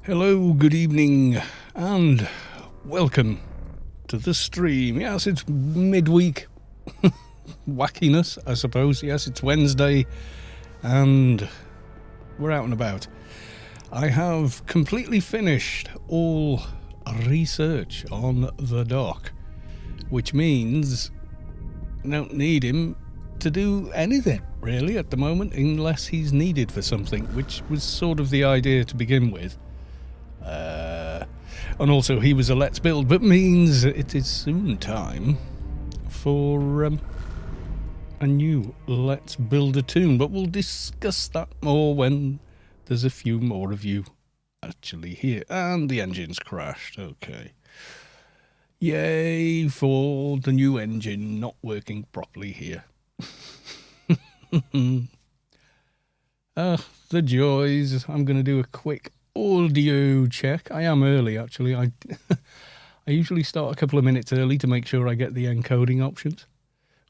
Hello, good evening, and welcome to the stream. Yes, it's midweek wackiness, I suppose. Yes, it's Wednesday, and we're out and about. I have completely finished all research on the doc, which means I don't need him to do anything, really, at the moment, unless he's needed for something, which was sort of the idea to begin with. And also he was a Let's Build, but means it is soon time for a new Let's Build a Tune. But we'll discuss that more when there's a few more of you actually here. And the engine's crashed, okay. Yay for the new engine not working properly here. The joys. I'm going to do a quick audio check. I am early, actually. I usually start a couple of minutes early to make sure I get the encoding options.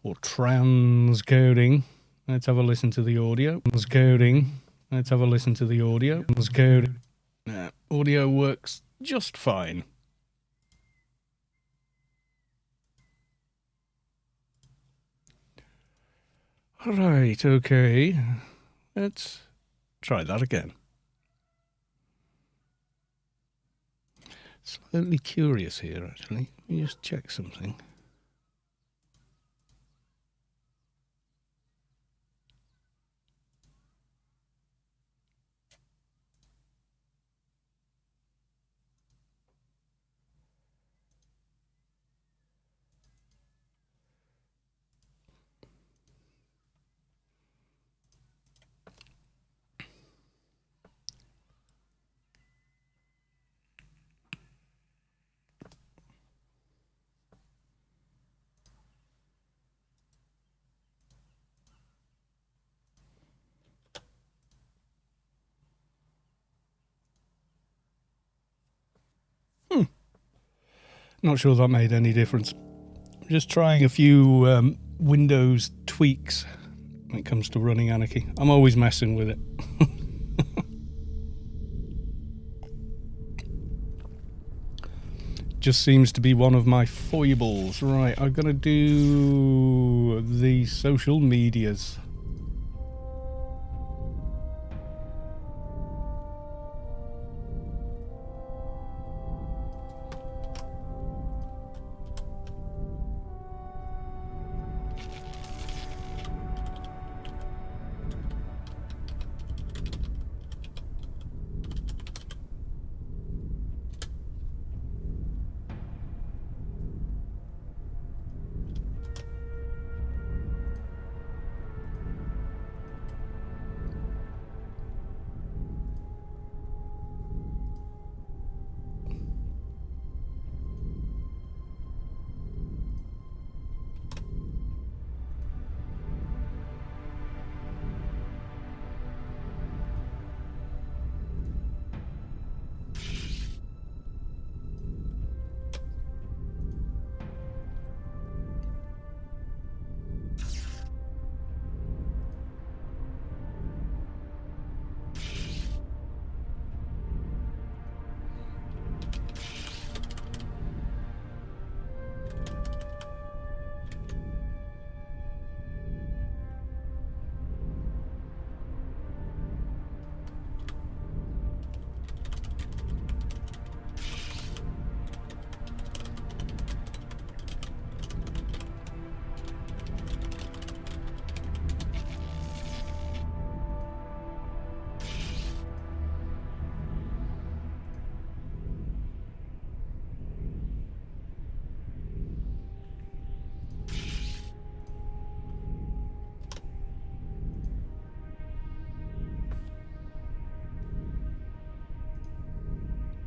Or transcoding. Let's have a listen to the audio. Transcoding. Let's have a listen to the audio. Transcoding. Audio works just fine. Right, okay. Let's try that again. Slightly curious here, actually. Let me just check something. Not sure that made any difference. Just trying a few Windows tweaks when it comes to running Anarchy. I'm always messing with it. Just seems to be one of my foibles. Right, I'm going to do the social medias.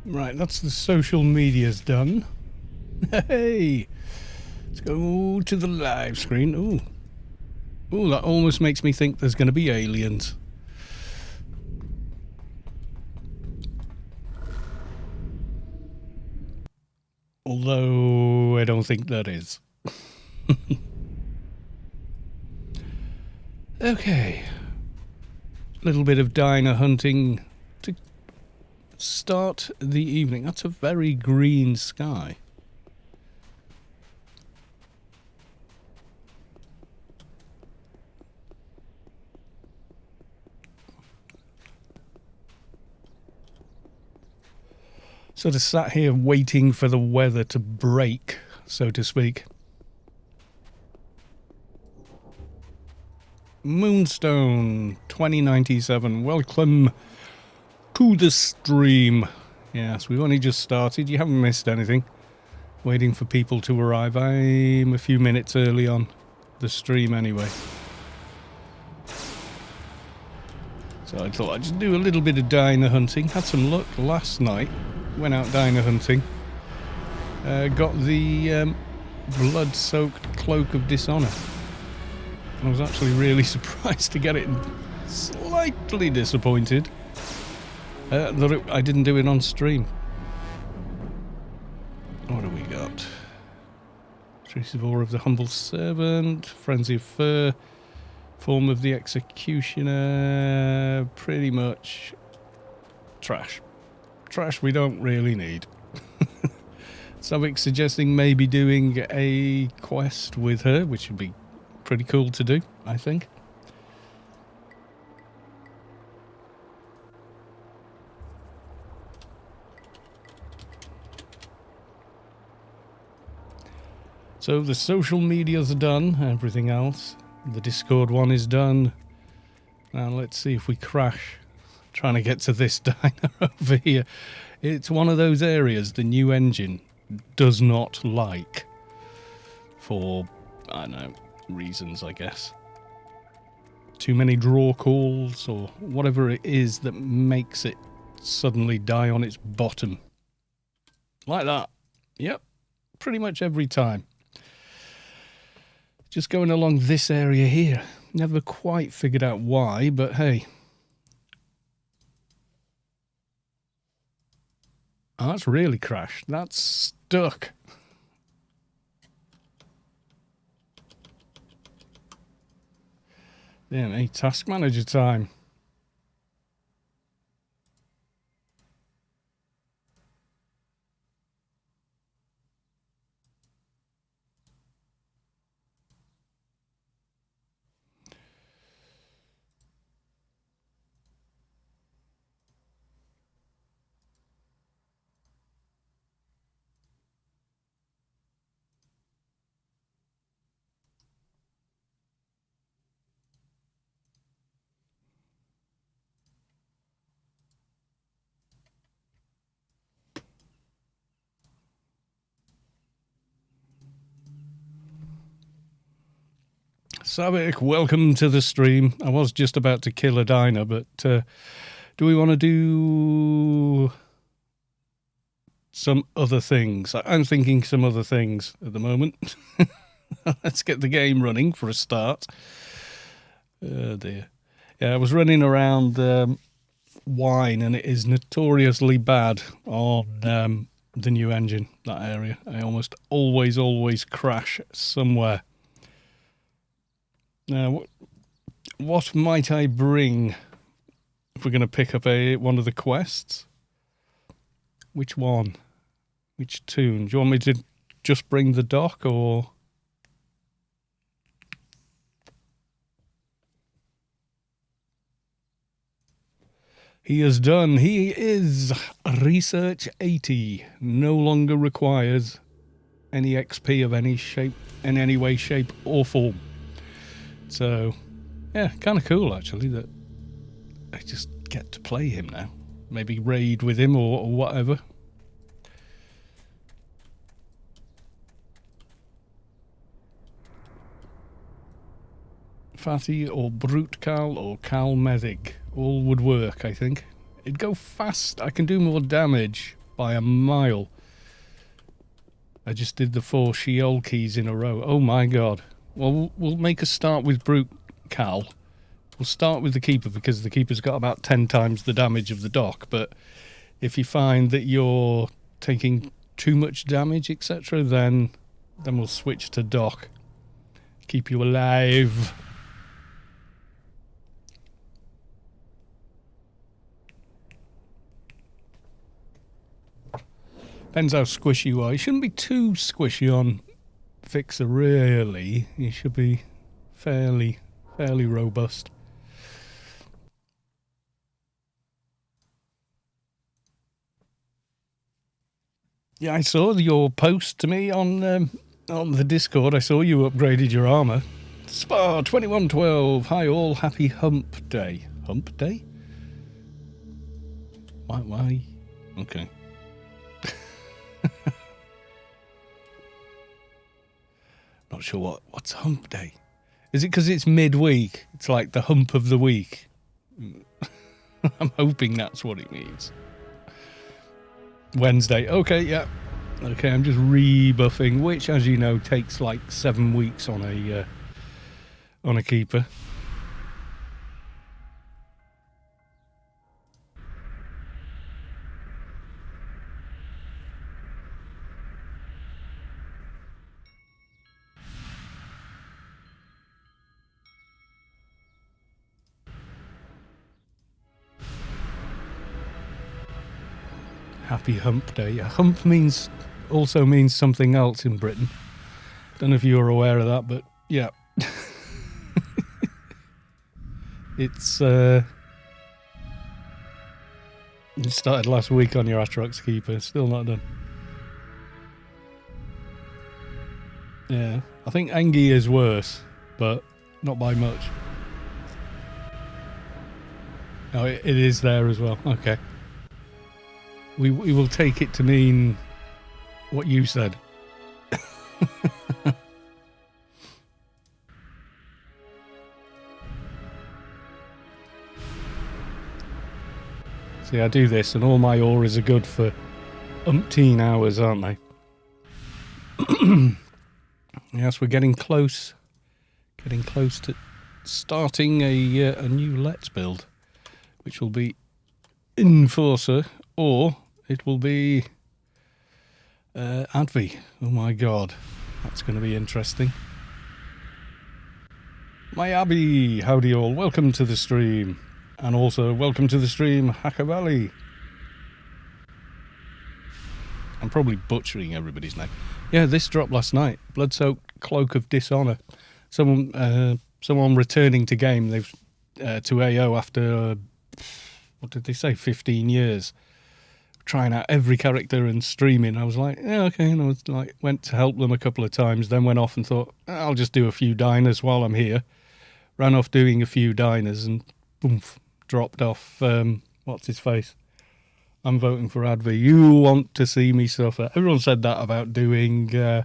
Right, that's the social medias done. Hey! Let's go to the live screen. Ooh. Ooh, that almost makes me think there's going to be aliens. Although, I don't think that is. Okay. Little bit of diner hunting to start the evening. That's a very green sky. Sort of sat here waiting for the weather to break, so to speak. Moonstone 2097, welcome to the stream. Yes, we've only just started, you haven't missed anything. Waiting for people to arrive. I'm a few minutes early on the stream anyway. So I thought I'd just do a little bit of diner hunting. Had some luck last night. Went out diner hunting. Got the blood-soaked Cloak of Dishonor. I was actually really surprised to get it and slightly disappointed that I didn't do it on stream. What do we got? Trace of Ore of the Humble Servant, Frenzy of Fur, Form of the Executioner, pretty much trash. Trash we don't really need. Saavick suggesting maybe doing a quest with her, which would be pretty cool to do, I think. So the social medias are done, everything else. The Discord one is done. Now let's see if we crash. Trying to get to this diner over here. It's one of those areas the new engine does not like. For, I don't know, reasons, I guess. Too many draw calls or whatever it is that makes it suddenly die on its bottom. Like that. Yep. Pretty much every time. Just going along this area here. Never quite figured out why, but hey. Oh, that's really crashed. That's stuck. Damn, hey, task manager time. Saavick, welcome to the stream. I was just about to kill a diner, but do we want to do some other things? I'm thinking some other things at the moment. Let's get the game running for a start. Oh dear. Yeah, I was running around Wine, and it is notoriously bad on the new engine, that area. I almost always crash somewhere. Now, what might I bring if we're going to pick up one of the quests? Which one? Which tune? Do you want me to just bring the dock, or...? He is done. He is Research 80. No longer requires any XP of any shape, in any way, shape, or form. So, yeah, kind of cool, actually, that I just get to play him now. Maybe raid with him or whatever. Fatty or Brute Cal or Cal Medic. All would work, I think. It'd go fast. I can do more damage by a mile. I just did the 4 Sheol keys in a row. Oh my god. Well, we'll make a start with Brute Cal. We'll start with the Keeper because the Keeper's got about 10 times the damage of the Dock. But if you find that you're taking too much damage, etc., then we'll switch to Dock. Keep you alive. Depends how squishy you are. You shouldn't be too squishy on Fixer, really. You should be fairly robust. Yeah, I saw your post to me on the Discord. I saw you upgraded your armor. Spa 2112. Hi all, happy Hump Day. Hump Day? Why? Okay. Not sure what's Hump Day. Is it because it's midweek? It's like the hump of the week. I'm hoping that's what it means. Wednesday. Okay, yeah. Okay, I'm just rebuffing, which, as you know, takes like 7 weeks on a keeper. Happy Hump Day. Hump also means something else in Britain. Don't know if you were aware of that, but yeah. It's it started last week on your Atrox keeper. Still not done. Yeah, I think Angie is worse, but not by much. Oh, it is there as well. Okay. We will take it to mean what you said. See, I do this and all my auras are good for umpteen hours, aren't they? Yes, we're getting close. Getting close to starting a new Let's build, which will be Enforcer, or it will be Advi. Oh my god, that's going to be interesting. My Abby, howdy all, welcome to the stream. And also, welcome to the stream, Hacker Valley. I'm probably butchering everybody's name. Yeah, this dropped last night. Blood-soaked Cloak of Dishonor. Someone returning to game. They've to AO after what did they say? 15 years. Trying out every character and streaming. I was like, yeah, okay. And I was like, went to help them a couple of times. Then went off and thought, I'll just do a few diners while I'm here. Ran off doing a few diners and boom, dropped off. What's his face? I'm voting for Advi. You want to see me suffer. Everyone said that about doing, oh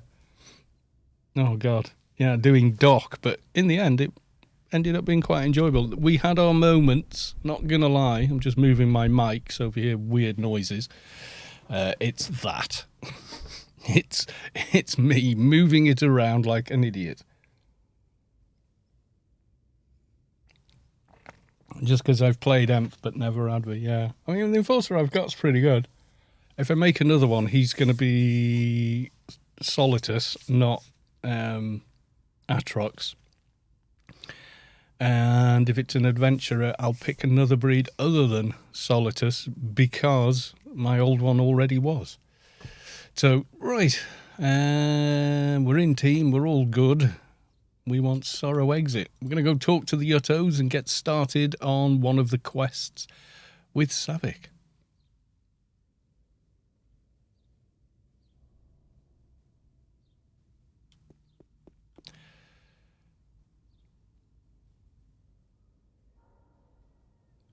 God, yeah, doing Doc. But in the end, it ended up being quite enjoyable. We had our moments, not going to lie. I'm just moving my mic, so if you hear weird noises, it's that. It's me moving it around like an idiot. Just because I've played Emp but never Advi, yeah. I mean, the Enforcer I've got's pretty good. If I make another one, he's going to be Solitus, not Atrox. And if it's an adventurer, I'll pick another breed other than Solitus because my old one already was. So, right. We're in team. We're all good. We want Sorrow Exit. We're going to go talk to the Yuttos and get started on one of the quests with Saavick.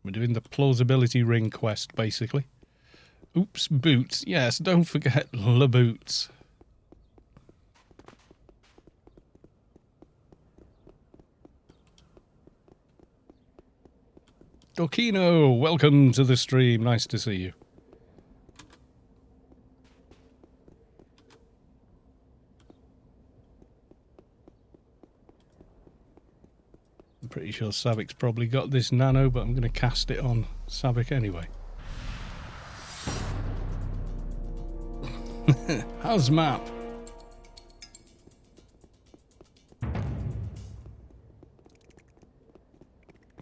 We're doing the Plausibility Ring quest, basically. Oops, boots. Yes, don't forget the boots. Dokino, welcome to the stream. Nice to see you. I'm pretty sure Saavick's probably got this nano, but I'm going to cast it on Saavick anyway. How's map?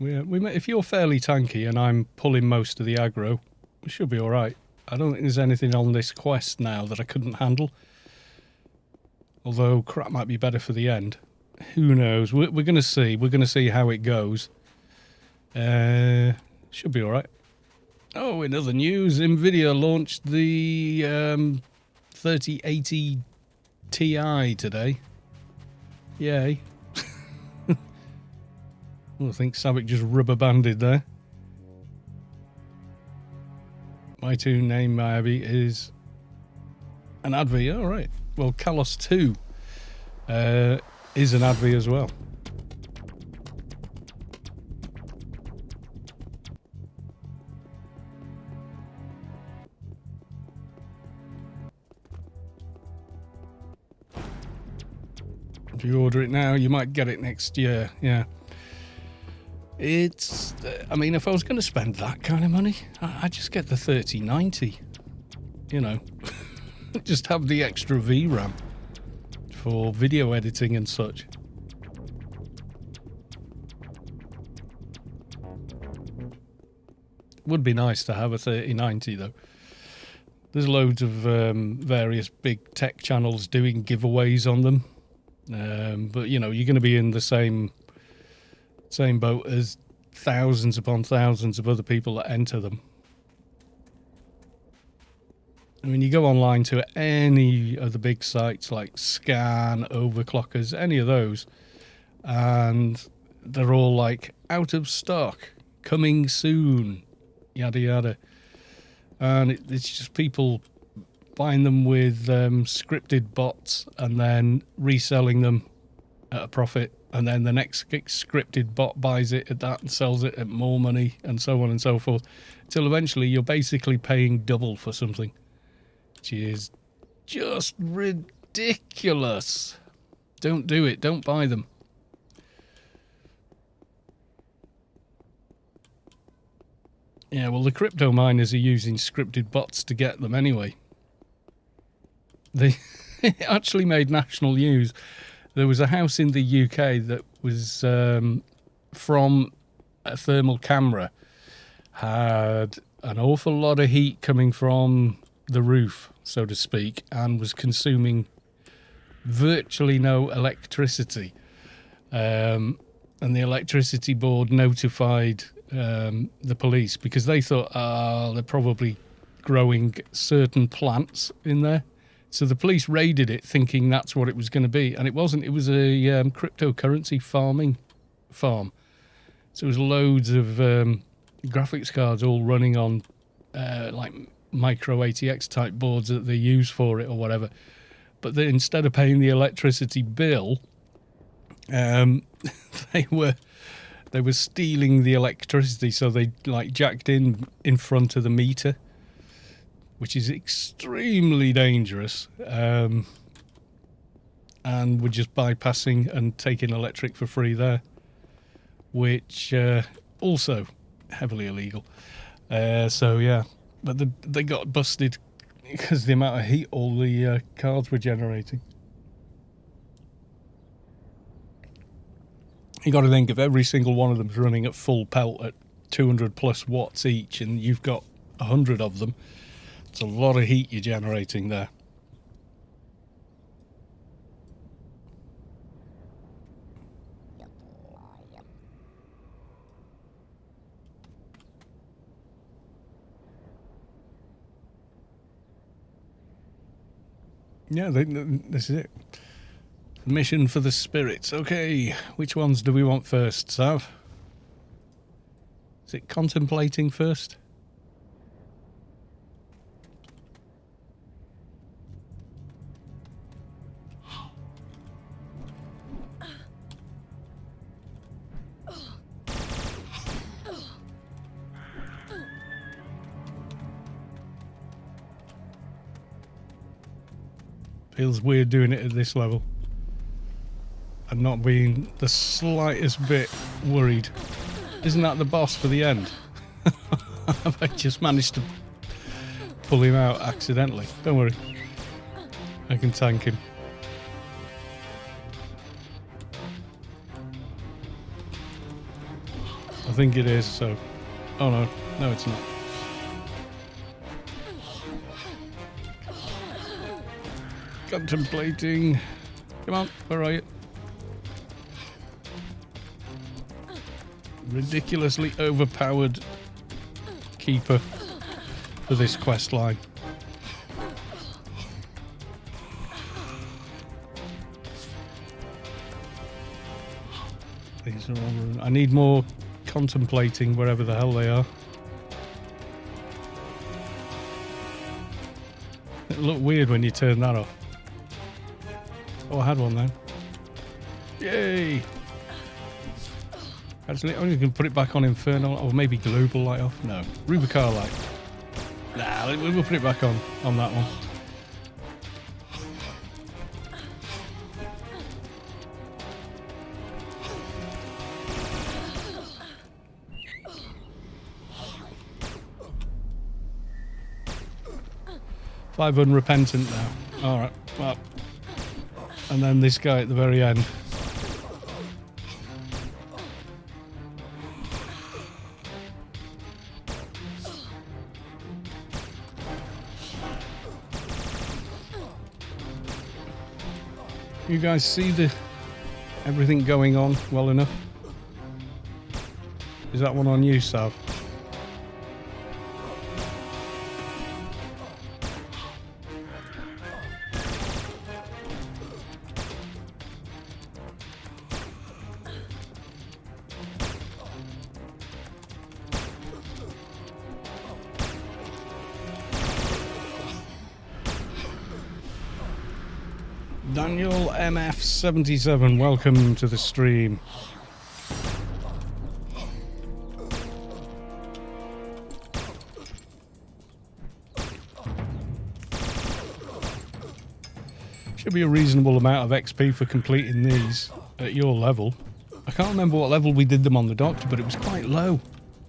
If you're fairly tanky and I'm pulling most of the aggro, we should be alright. I don't think there's anything on this quest now that I couldn't handle. Although crap might be better for the end. Who knows? We're going to see. We're going to see how it goes. Should be alright. Oh, in other news, Nvidia launched the 3080 Ti today. Yay. Well, I think Saavick just rubber banded there. My tune name, maybe, is an Advi. All right. Well, Kalos 2 is an Advi as well. If you order it now, you might get it next year. Yeah. It's, I mean, if I was going to spend that kind of money, I'd just get the 3090. You know, just have the extra VRAM for video editing and such. Would be nice to have a 3090 though. There's loads of various big tech channels doing giveaways on them. But you know, you're going to be in the same boat as thousands upon thousands of other people that enter them. I mean, you go online to any of the big sites like Scan, Overclockers, any of those, and they're all like out of stock, coming soon, yada yada. And it's just people buying them with scripted bots and then reselling them at a profit. And then the next scripted bot buys it at that and sells it at more money and so on and so forth. Till eventually you're basically paying double for something. Which is just ridiculous. Don't do it. Don't buy them. Yeah, well, the crypto miners are using scripted bots to get them anyway. They actually made national news. There was a house in the UK that was from a thermal camera, had an awful lot of heat coming from the roof, so to speak, and was consuming virtually no electricity. And the electricity board notified the police because they thought, they're probably growing certain plants in there. So the police raided it thinking that's what it was going to be. And it wasn't. It was a cryptocurrency farming farm. So it was loads of graphics cards all running on like micro ATX type boards that they use for it or whatever. But they, instead of paying the electricity bill, they were stealing the electricity. So they like jacked in front of the meter, which is extremely dangerous, and we're just bypassing and taking electric for free there, which also heavily illegal. So yeah, but they got busted because the amount of heat all the cards were generating. You got to think if every single one of them's running at full pelt at 200 plus watts each, and you've got 100 of them. It's a lot of heat you're generating there. Yeah, this is it. Mission for the spirits. Okay, which ones do we want first, Sav? Is it contemplating first? Feels weird doing it at this level and not being the slightest bit worried. Isn't that the boss for the end? I just managed to pull him out accidentally. Don't worry, I can tank him. I think it is, so... Oh no, no it's not. Contemplating. Come on, where are you? Ridiculously overpowered keeper for this quest line. These are all. I need more contemplating wherever the hell they are. It'll look weird when you turn that off. Oh, I had one then. Yay! Actually, only can put it back on Infernal, or maybe Global Light off. No, Rubicar Light. Nah, we'll put it back on that one. Five unrepentant now. Alright, well. And then this guy at the very end. You guys see everything going on well enough? Is that one on you, Sav? Daniel MF77, welcome to the stream. Should be a reasonable amount of XP for completing these at your level. I can't remember what level we did them on the Doctor, but it was quite low.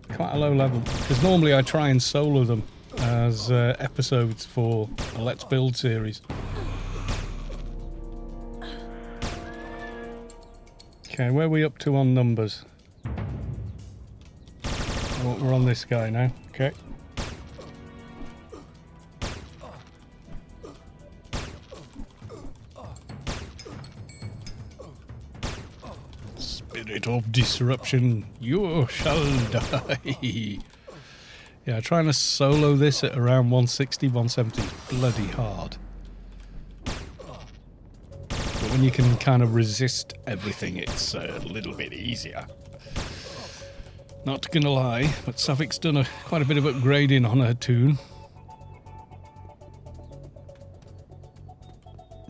Quite a low level. Because normally I try and solo them as episodes for a Let's Build series. Okay, where are we up to on numbers? Oh, we're on this guy now. Okay. Spirit of disruption, you shall die. Yeah, trying to solo this at around 160, 170 is bloody hard. But when you can kind of resist everything, it's a little bit easier. Not gonna lie, but Saavick's done quite a bit of upgrading on her toon.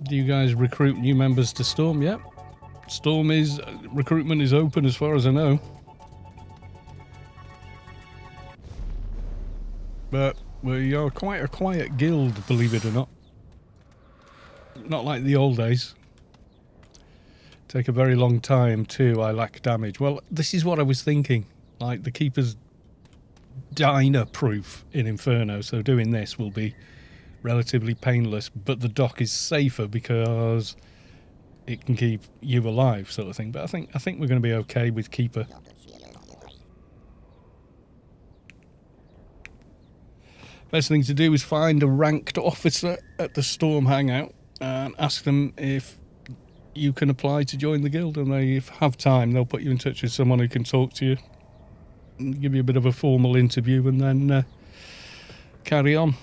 Do you guys recruit new members to Storm? Yep. Storm recruitment is open as far as I know. But we are quite a quiet guild, believe it or not. Not like the old days. Take a very long time too, I lack damage. Well, this is what I was thinking. Like, the Keeper's diner proof in Inferno, so doing this will be relatively painless, but the dock is safer because it can keep you alive, sort of thing. But I think we're going to be okay with Keeper. Best thing to do is find a ranked officer at the Storm hangout and ask them if you can apply to join the guild, and they have time. They'll put you in touch with someone who can talk to you, and give you a bit of a formal interview, and then carry on.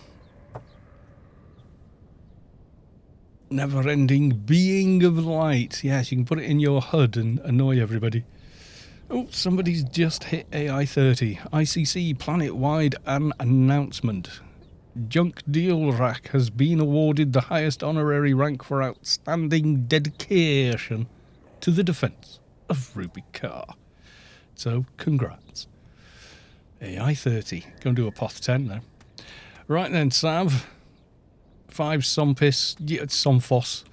Never-ending being of light. Yes, you can put it in your HUD and annoy everybody. Oh, somebody's just hit AI 30. ICC planet-wide announcement. Junk Deal Rack has been awarded the highest honorary rank for outstanding dedication to the defence of Rubicar. So, congrats. AI 30. Go and do a Poth 10 now. Right then, Sav. 5 Sompis. Yeah, Somphos.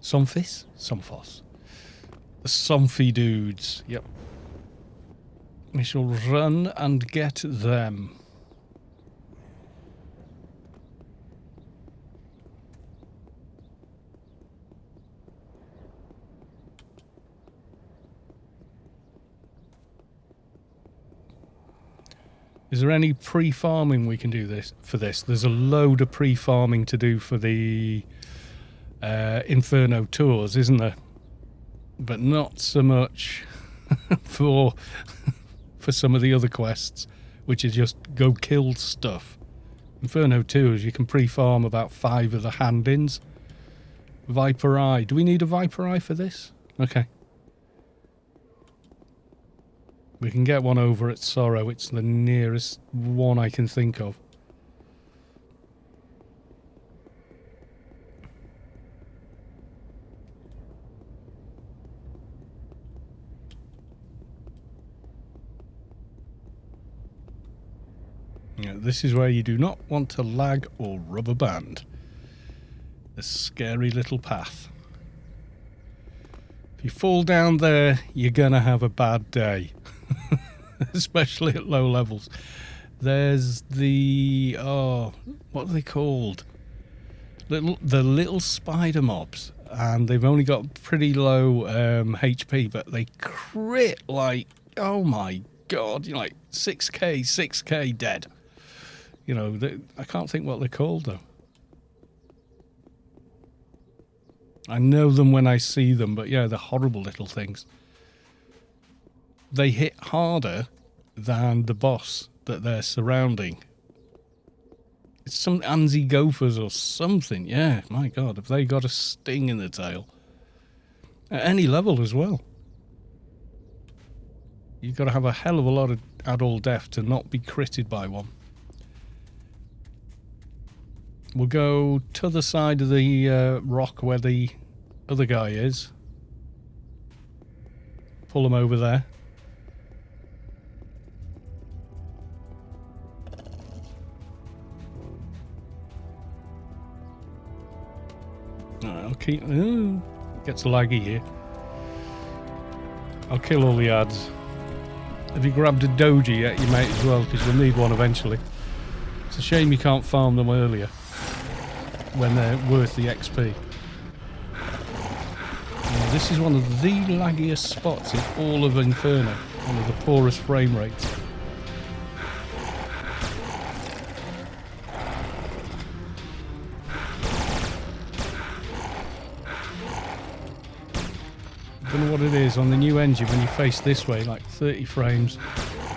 Somphis? Somphos. The Somphy dudes. Yep. We shall run and get them. Is there any pre-farming we can do for this? There's a load of pre-farming to do for the Inferno tours, isn't there? But not so much for some of the other quests, which is just go kill stuff. Inferno tours, you can pre-farm about 5 of the hand-ins. Viper Eye. Do we need a Viper Eye for this? Okay. We can get one over at Sorrow. It's the nearest one I can think of. Yeah, this is where you do not want to lag or rubber band. A scary little path. If you fall down there, you're gonna have a bad day. Especially at low levels. There's the... oh, what are they called? The little spider mobs. And they've only got pretty low HP, but they crit like... oh my god, you're like 6k dead. You know, I can't think what they're called though. I know them when I see them, but yeah, they're horrible little things. They hit harder than the boss that they're surrounding. It's some Anzi Gophers or something. Yeah, my god, have they got a sting in the tail? At any level as well. You've got to have a hell of a lot of add-all death to not be critted by one. We'll go to the side of the rock where the other guy is. Pull him over there. I'll keep... ooh, gets laggy here. I'll kill all the ads. Have you grabbed a doji yet? You might as well, because you'll need one eventually. It's a shame you can't farm them earlier, when they're worth the XP. Now, this is one of the laggiest spots in all of Inferno. One of the poorest frame rates. I don't know what it is on the new engine when you face this way, like 30 frames,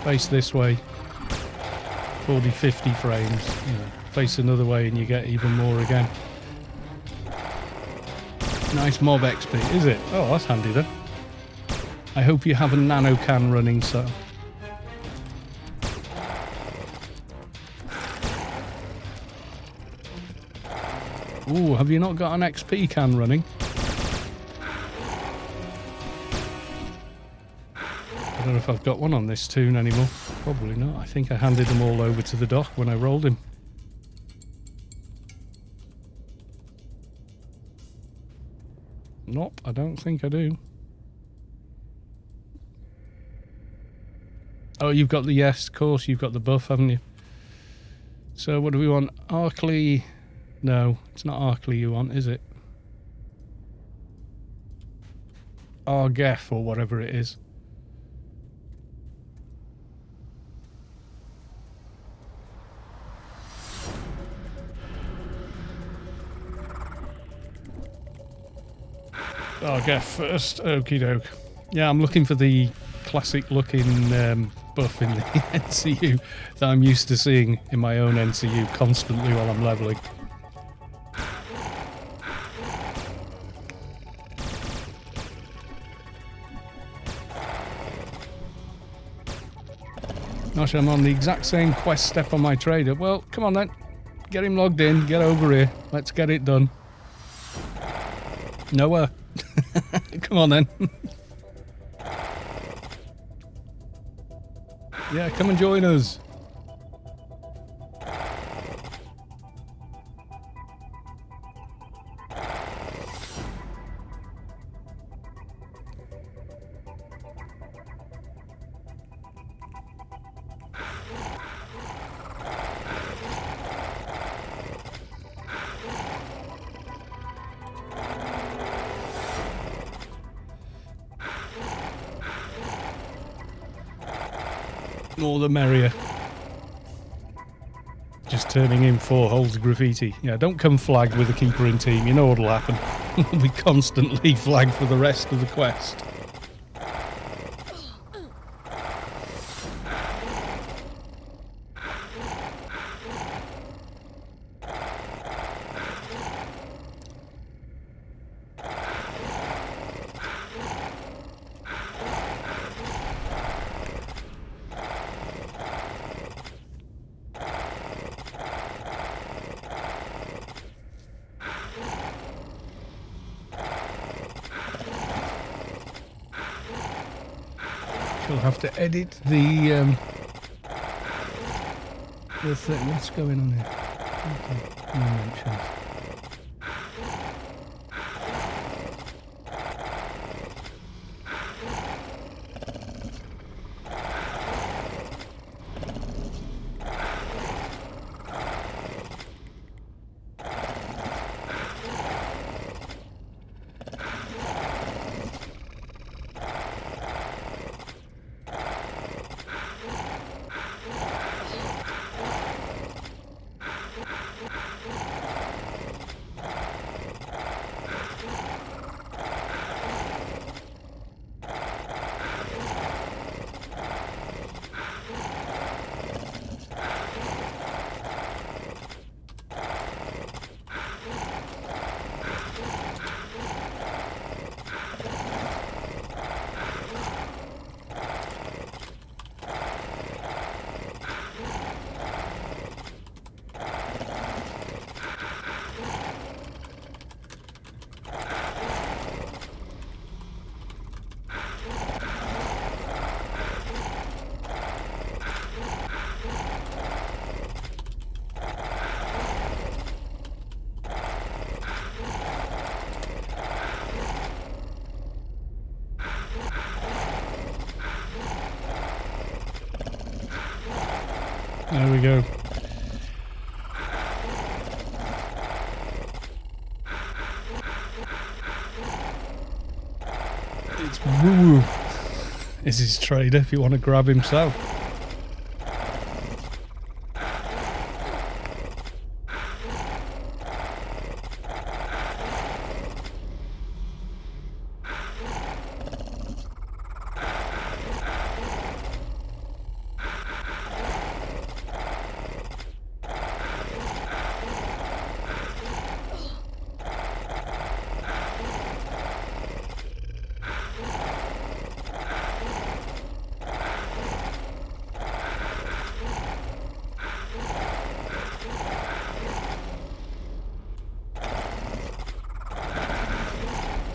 face this way, 40, 50 frames, you know, face another way and you get even more again. Nice mob XP, is it? Oh, that's handy then. I hope you have a nano can running, so. Ooh, have you not got an XP can running? I don't know if I've got one on this tune anymore. Probably not. I think I handed them all over to the dock when I rolled him. Nope, I don't think I do. Oh, you've got the... yes, of course, you've got the buff, haven't you? So what do we want? Arkley... no, it's not Arkley you want, is it? Argef or whatever it is. Argef first, okie doke. Yeah, I'm looking for the classic looking buff in the NCU that I'm used to seeing in my own NCU constantly while I'm leveling. Gosh, I'm on the exact same quest step on my trader. Well, come on then. Get him logged in, get over here. Let's get it done. Nowhere. Come on then. Yeah, come and join us. More the merrier. Just turning in 4 holes of graffiti. Yeah, don't come flagged with a keeper in team. You know what'll happen. We'll be constantly flagged for the rest of the quest. She'll have to edit the thing. What's going on here? Okay, no mentions. There we go. It's Woo-Woo. Is his trader if you want to grab himself.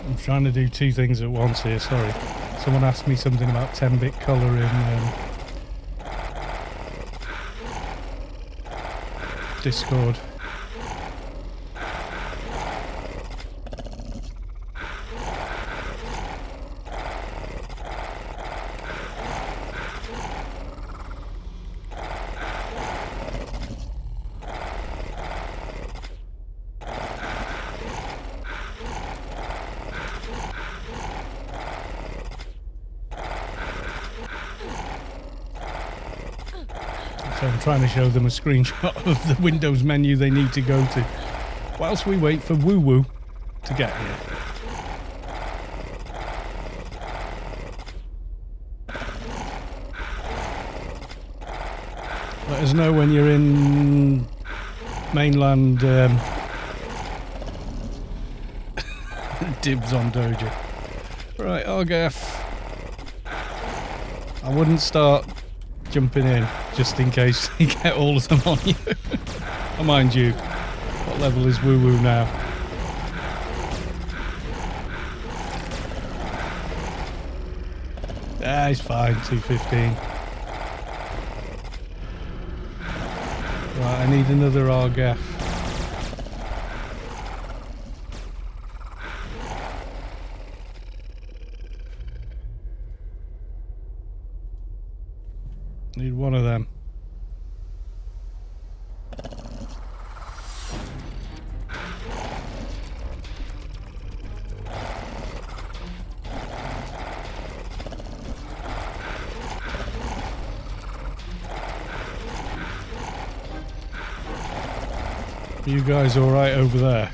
I'm trying to do 2 things at once here, sorry. Someone asked me something about 10-bit colour in Discord. So I'm trying to show them a screenshot of the Windows menu they need to go to whilst we wait for Woo-Woo to get here. Let us know when you're in mainland dibs on Doja. Right, Argaff. I wouldn't start jumping in just in case you get all of them on you. Oh, mind you, what level is Woo-Woo now? Ah, he's fine, 215. Right, I need another Argaff. Need one of them. You guys alright over there?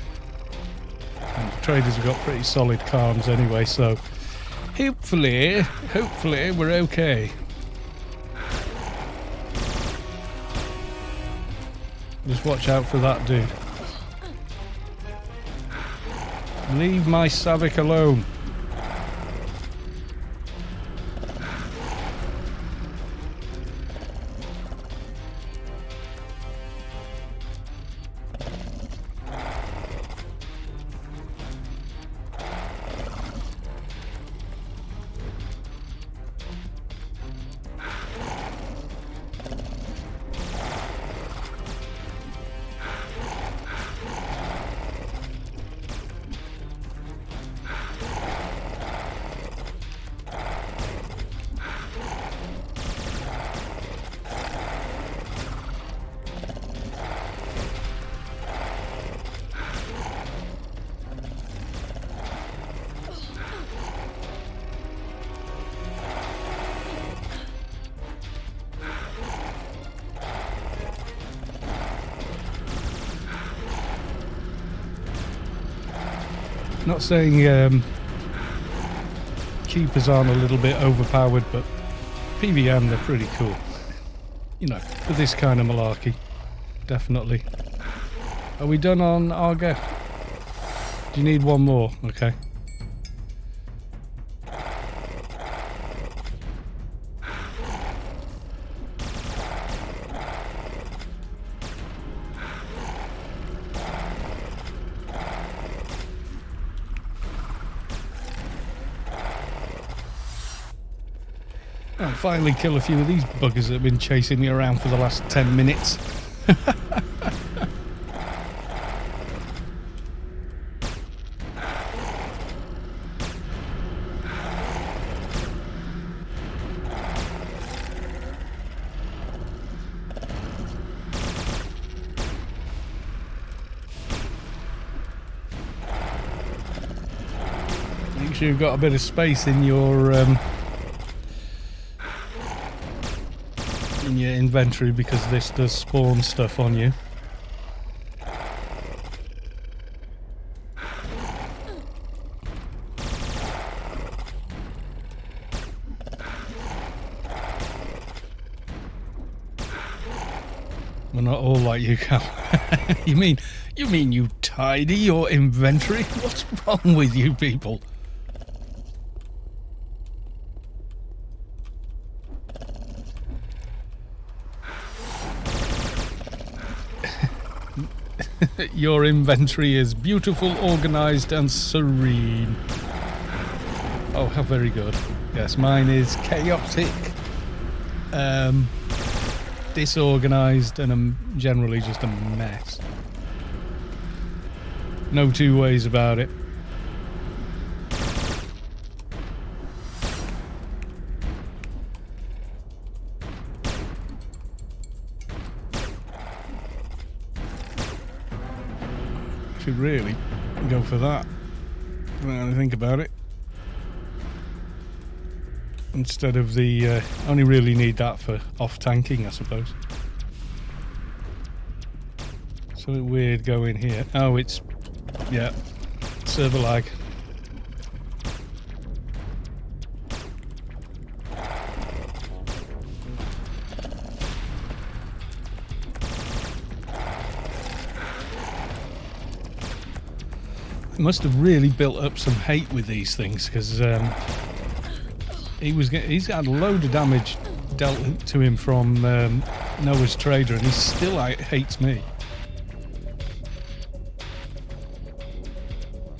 And the traders have got pretty solid comms anyway, so hopefully we're okay. Just watch out for that dude. Leave my Saavick alone. Not saying keepers aren't a little bit overpowered, but PVM, they're pretty cool. You know, for this kind of malarkey. Definitely. Are we done on Arga? Do you need one more? Okay. I'll finally kill a few of these buggers that have been chasing me around for the last 10 minutes. Make sure you've got a bit of space in your inventory, because this does spawn stuff on you. We're not all like you, Cal. You mean you tidy your inventory? What's wrong with you people? Your inventory is beautiful, organised and serene. Oh, how very good. Yes, mine is chaotic, disorganised, and I'm generally just a mess. No two ways about it. Should really go for that when I think about it, instead of the only really need that for off tanking, I suppose. It's a bit weird going here. Oh, it's server lag. Must have really built up some hate with these things, because he's had a load of damage dealt to him from Noah's Trader, and he still hates me.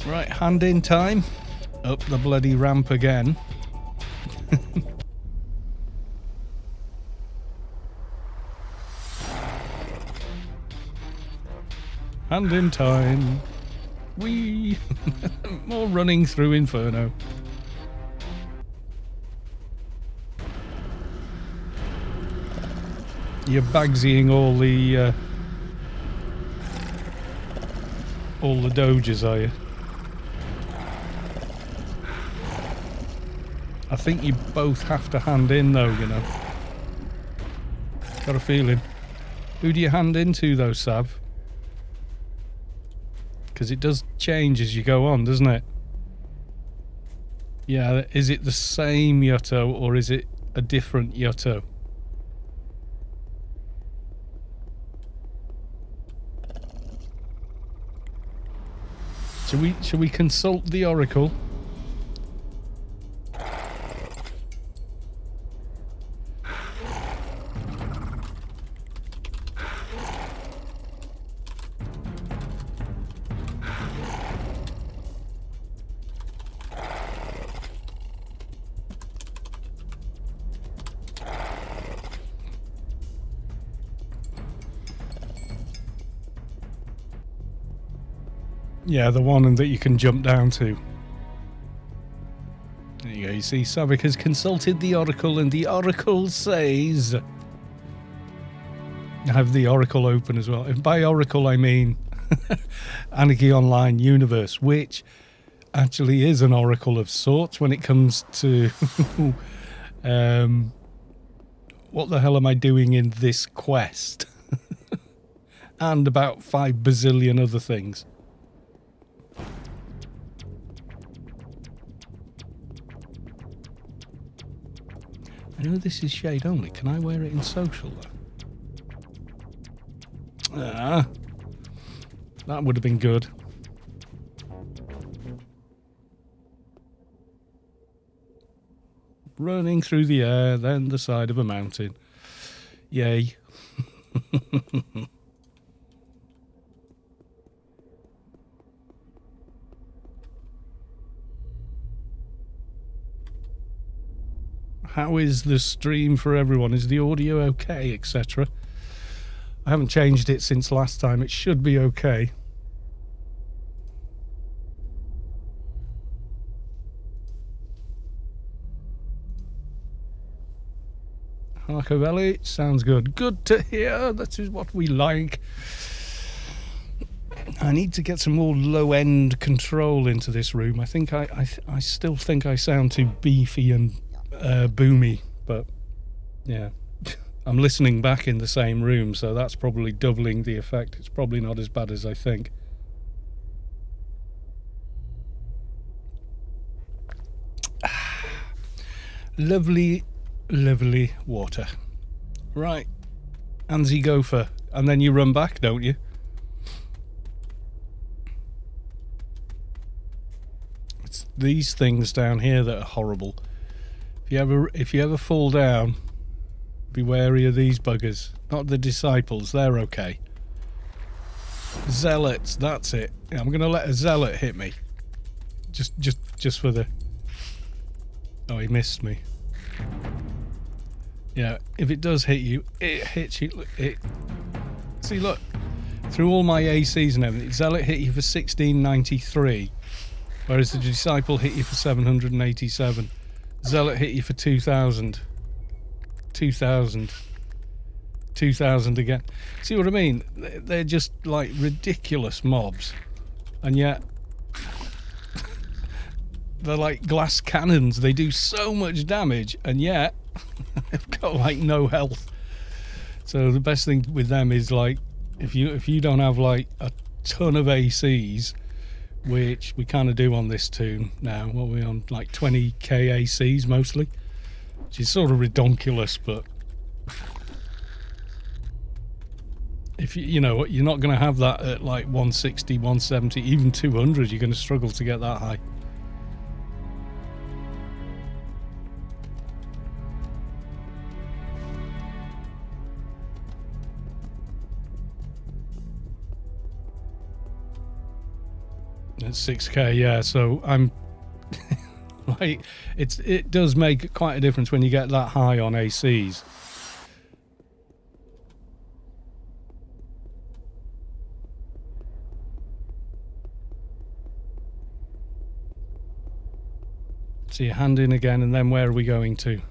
Right, hand in time. Up the bloody ramp again. Hand in time. Whee! More running through Inferno. You're bagsying all the doges, are you? I think you both have to hand in though, you know. Got a feeling. Who do you hand into though, Sav? Because it does change as you go on, doesn't it? Yeah, is it the same Yotto or is it a different Yotto? Shall we consult the Oracle? Yeah, the one that you can jump down to. There you go. You see, Saavick has consulted the Oracle, and the Oracle says... I have the Oracle open as well. And by Oracle, I mean Anarchy Online Universe, which actually is an Oracle of sorts when it comes to... what the hell am I doing in this quest? And about 5 bazillion other things. I know this is shade only. Can I wear it in social though? Ah, that would have been good. Running through the air, then the side of a mountain. Yay. How is the stream for everyone? Is the audio okay, etc.? I haven't changed it since last time. It should be okay. Harcovelli, sounds good. Good to hear. That is what we like. I need to get some more low-end control into this room. I think I still think I sound too beefy and boomy, but yeah. I'm listening back in the same room, so that's probably doubling the effect. It's probably not as bad as I think. Lovely, lovely water. Right. Anzi Gopher. And then you run back, don't you? It's these things down here that are horrible. If you ever fall down, be wary of these buggers. Not the disciples, they're okay. Zealots, that's it. Yeah, I'm gonna let a zealot hit me. Just for the... Oh, he missed me. Yeah, if it does hit you, it hits you. See, look. Through all my ACs and everything, zealot hit you for 1693. Whereas the disciple hit you for 787. Zealot hit you for 2000. 2000 again. See what I mean? They're just like ridiculous mobs, and yet they're like glass cannons. They do so much damage, and yet they've got like no health. So the best thing with them is like if you don't have like a ton of ACs, which we kind of do on this tune now. What are we on? Like 20k ACs mostly. Which is sort of redonkulous, but if you know, you're not going to have that at like 160, 170, even 200. You're going to struggle to get that high. It's 6k, yeah. So I'm. Like it does make quite a difference when you get that high on ACs. So your hand in again, and then where are we going to?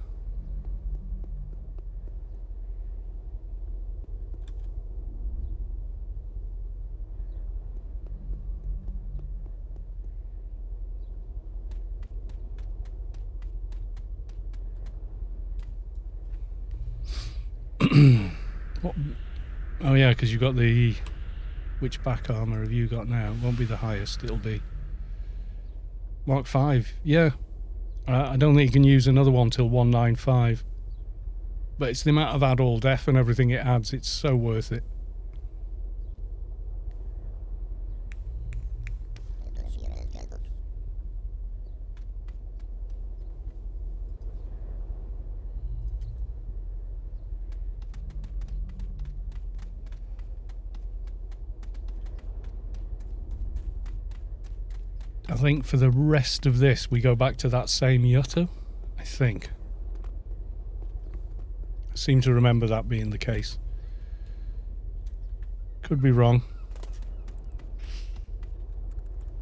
What? Oh yeah, because you've got the Which back armour have you got now? It won't be the highest, it'll be Mark 5. Yeah. I don't think you can use another one till 195. But it's the amount of add-all def and everything it adds, it's so worth it. I think for the rest of this, we go back to that same Yutto, I think. I seem to remember that being the case. Could be wrong.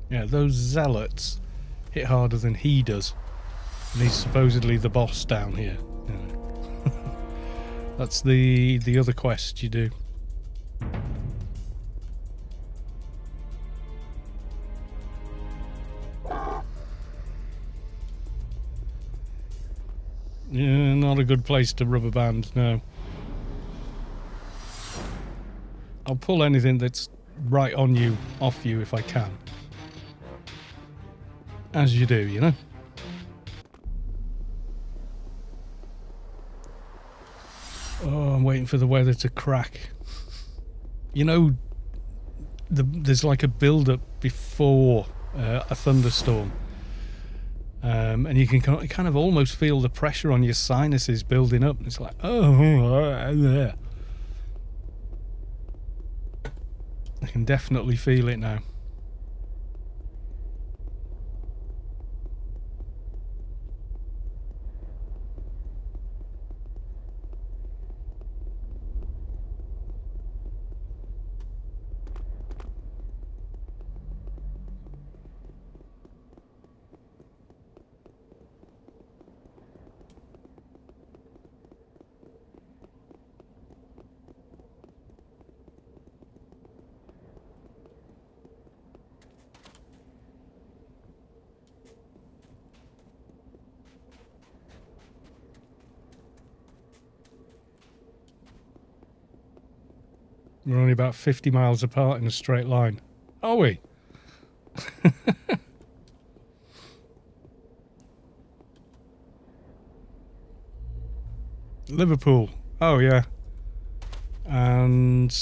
Yeah, those zealots hit harder than he does. And he's supposedly the boss down here. You know. That's the other quest you do. Yeah, not a good place to rubber band, no. I'll pull anything that's right on you, off you if I can. As you do, you know? Oh, I'm waiting for the weather to crack. You know, there's like a build-up before a thunderstorm. And you can kind of almost feel the pressure on your sinuses building up. It's like, oh, yeah. I can definitely feel it now. We're only about 50 miles apart in a straight line. Are we? Liverpool. Oh, yeah. And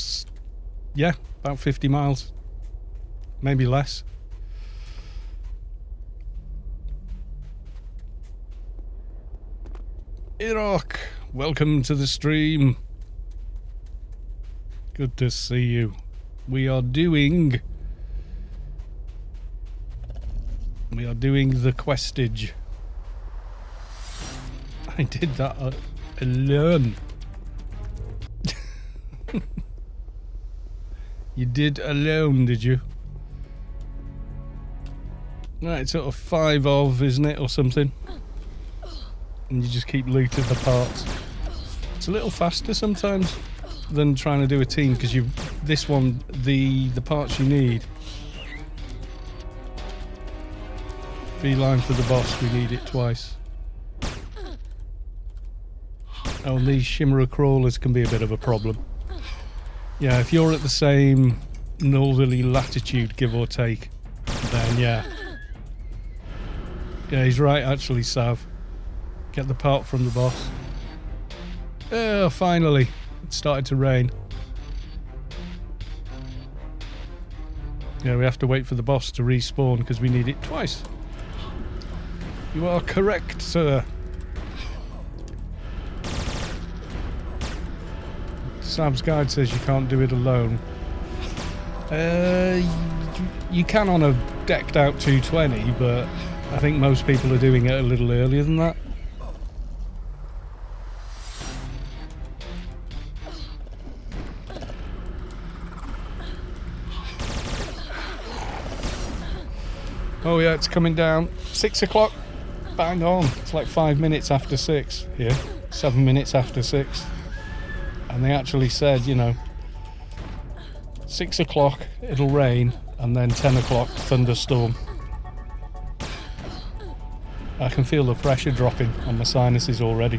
yeah, about 50 miles. Maybe less. Iraq, welcome to the stream. Good to see you. We are doing the questage. I did that alone. You did alone, did you? Right, it's sort of 5 of, isn't it, or something? And you just keep looting the parts. It's a little faster sometimes than trying to do a team, because this one, the parts you need. Beeline for the boss, we need it twice. Oh, and these shimmerer crawlers can be a bit of a problem. Yeah, if you're at the same northerly latitude, give or take, then yeah. Yeah, he's right actually, Sav. Get the part from the boss. Oh, finally. It started to rain. Yeah, we have to wait for the boss to respawn because we need it twice. You are correct, sir. Sav's guide says you can't do it alone. You can on a decked out 220, but I think most people are doing it a little earlier than that. Oh yeah, it's coming down. 6 o'clock. Bang on. It's like 5 minutes after 6 here. 7 minutes after 6. And they actually said, you know, 6 o'clock it'll rain, and then 10 o'clock thunderstorm. I can feel the pressure dropping on my sinuses already.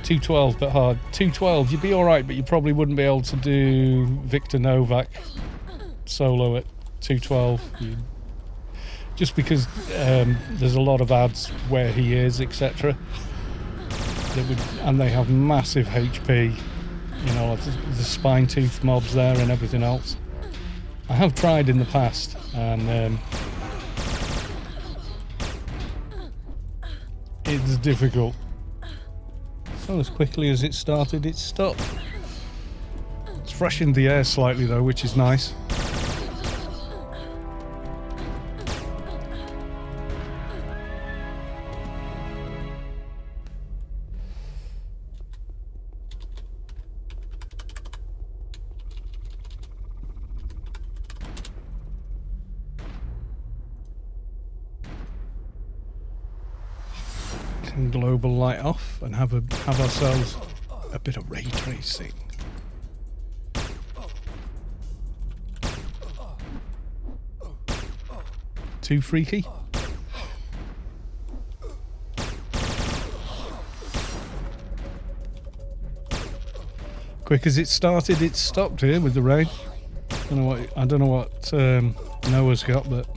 212 but hard. 212, you'd be alright, but you probably wouldn't be able to do Victor Novak. solo at 212. Just because there's a lot of ads where he is, etc. And they have massive HP, you know, the spine tooth mobs there and everything else. I have tried in the past, and it's difficult. So as quickly as it started, it stopped. It's freshened the air slightly though, which is nice. Global light off and have ourselves a bit of ray tracing. Too freaky? Quick as it started, it stopped here with the rain. I don't know what Noah's got, but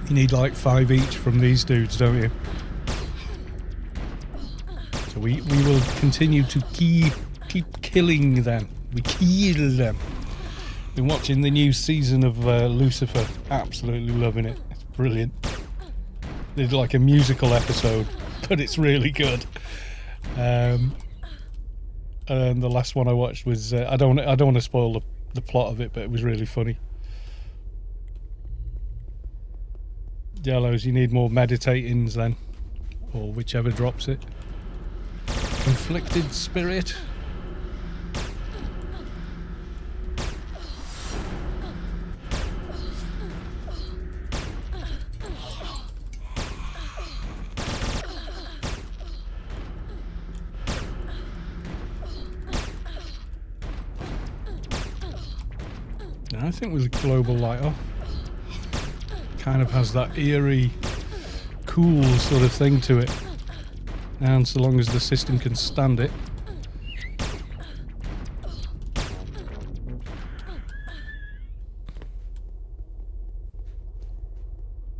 you need like 5 each from these dudes, don't you? So we will continue to keep killing them. We kill them. Been watching the new season of Lucifer. Absolutely loving it. It's brilliant. They did like a musical episode, but it's really good. And the last one I watched was I don't want to spoil the plot of it, but it was really funny. Yellows, you need more meditatings then, or whichever drops it. Conflicted spirit. Now, I think with the global light off, kind of has that eerie, cool sort of thing to it, and so long as the system can stand it.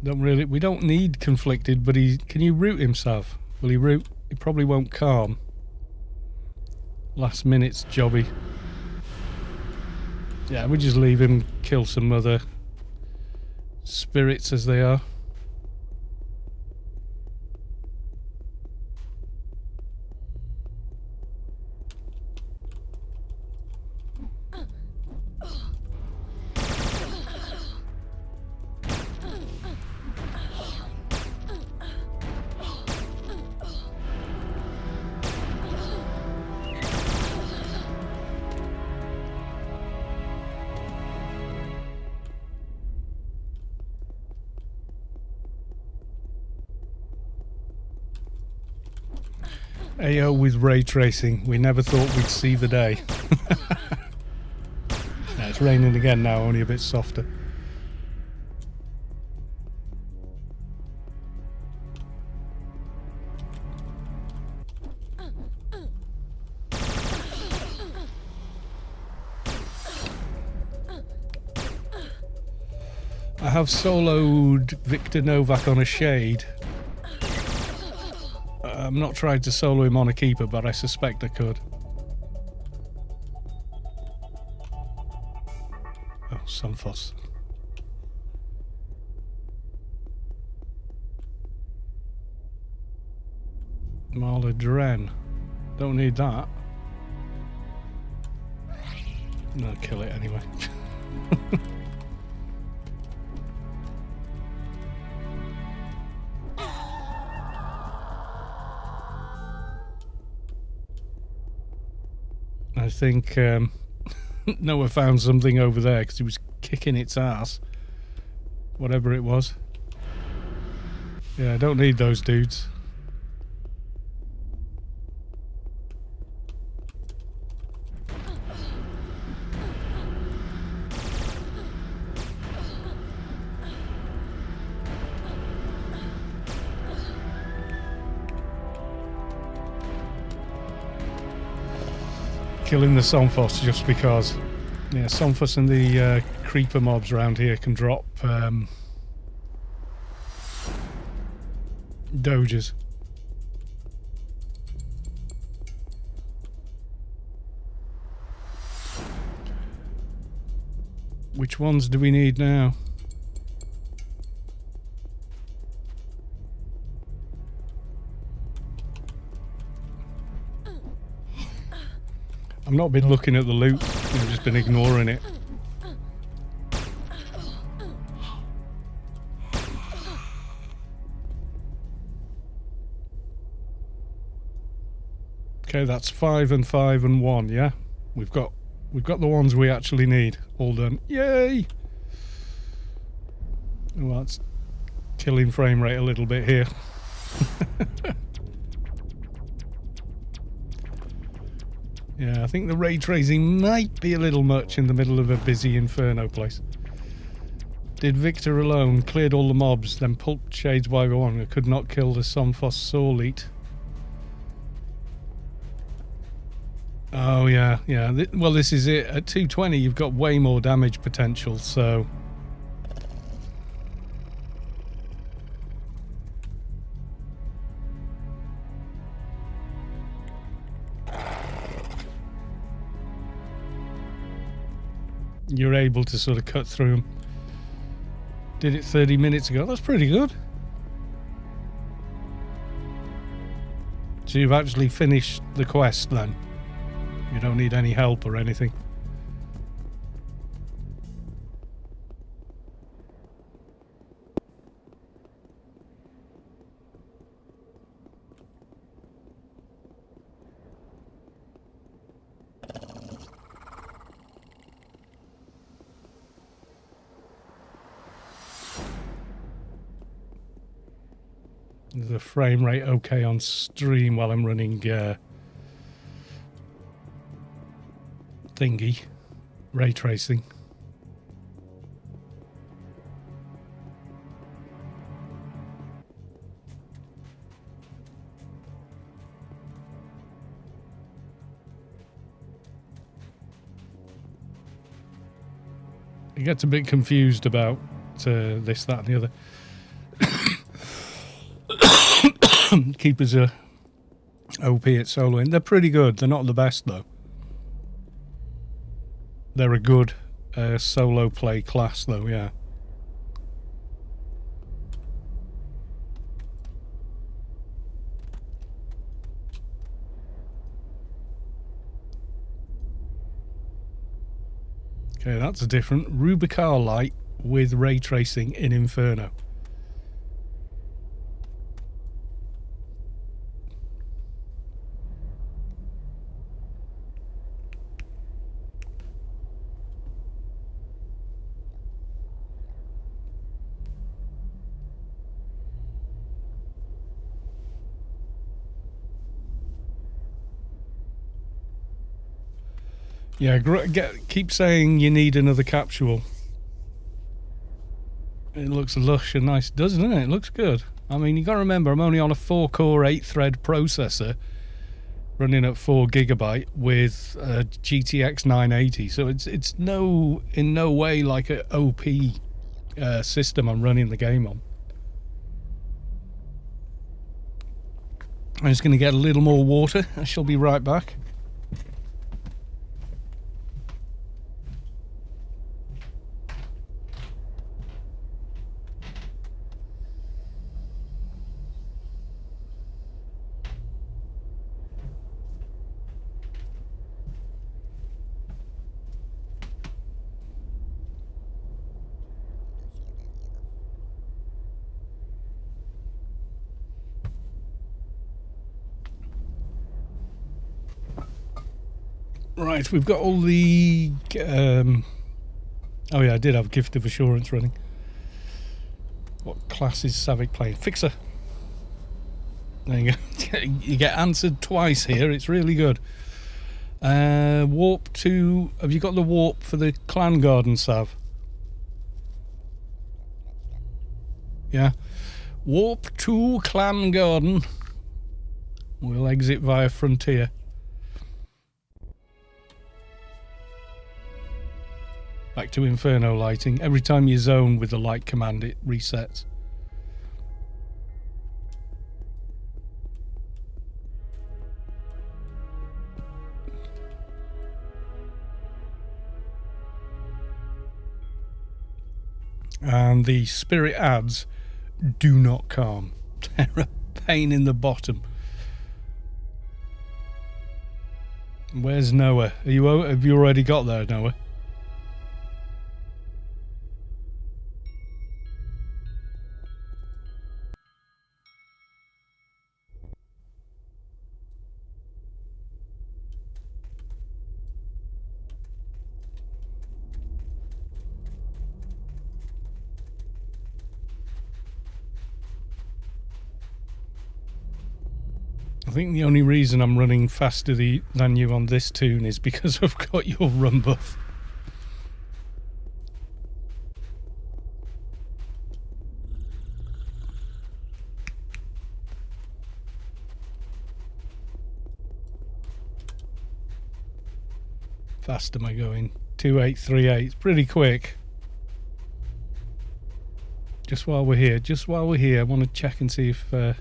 We don't need conflicted, but can you root himself? Will he root? He probably won't calm. Last minute's jobby. Yeah, we just leave him, kill some other spirits as they are. AO with ray tracing. We never thought we'd see the day. Yeah, it's raining again now, only a bit softer. I have soloed Victor Novak on a shade. I'm not trying to solo him on a keeper, but I suspect I could. Oh, Sunfoss. Marla Dren. Don't need that. No, kill it anyway. I think Noah found something over there because he was kicking its ass. Whatever it was. Yeah, I don't need those dudes. killing the Somphos just because. Yeah, Somphos and the creeper mobs around here can drop doges. Which ones do we need now? I've not been looking at the loot, I've just been ignoring it. Okay, that's 5 and 5 and 1, yeah? We've got the ones we actually need. All done. Yay! Well, that's killing frame rate a little bit here. Yeah, I think the ray tracing might be a little much in the middle of a busy Inferno place. Did Victor alone, cleared all the mobs, then pulped Shades by one. I could not kill the Somphos Sorleet. Oh yeah, yeah. Well, this is it. At 220 you've got way more damage potential, so... You're able to sort of cut through them. Did it 30 minutes ago. That's pretty good. So you've actually finished the quest then? You don't need any help or anything? The frame rate okay on stream while I'm running thingy, ray tracing. It gets a bit confused about this, that and the other. Keepers are OP at soloing. They're pretty good. They're not the best though. They're a good solo play class though, yeah. Okay, that's a different Rubicar light with ray tracing in Inferno. Yeah, keep saying you need another capsule. It looks lush and nice, doesn't it? It looks good. I mean, you got to remember, I'm only on a 4-core, 8-thread processor running at 4 GB with a GTX 980. So it's in no way like an OP system I'm running the game on. I'm just going to get a little more water. I shall be right back. Right, we've got all the... oh yeah, I did have Gift of Assurance running. What class is Saavick playing? Fixer. There you go. You get answered twice here. It's really good. Warp to... Have you got the warp for the clan garden, Sav? Yeah. Warp to clan garden. We'll exit via frontier. Back to Inferno lighting. Every time you zone with the light command, it resets. And the spirit ads do not calm. They're a pain in the bottom. Where's Noah? Have you already got there, Noah? I think the only reason I'm running faster than you on this tune is because I've got your run buff. Fast am I going? 2838. It's pretty quick. Just while we're here, I want to check and see if the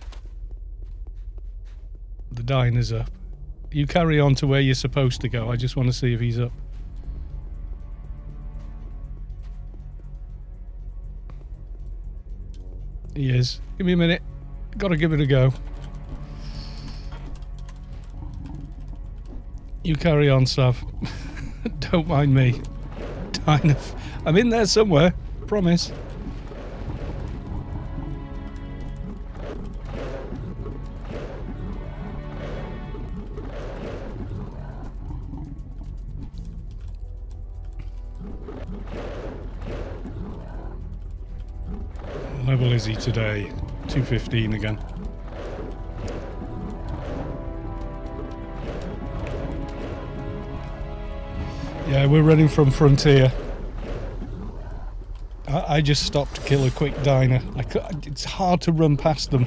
diner's up. You carry on to where you're supposed to go. I just want to see if he's up. He is. Give me a minute. Gotta give it a go. You carry on, Sav. Don't mind me. Diner. I'm in there somewhere. Promise. Level is he today? 215 again. Yeah, we're running from Frontier. I just stopped to kill a quick diner. It's hard to run past them.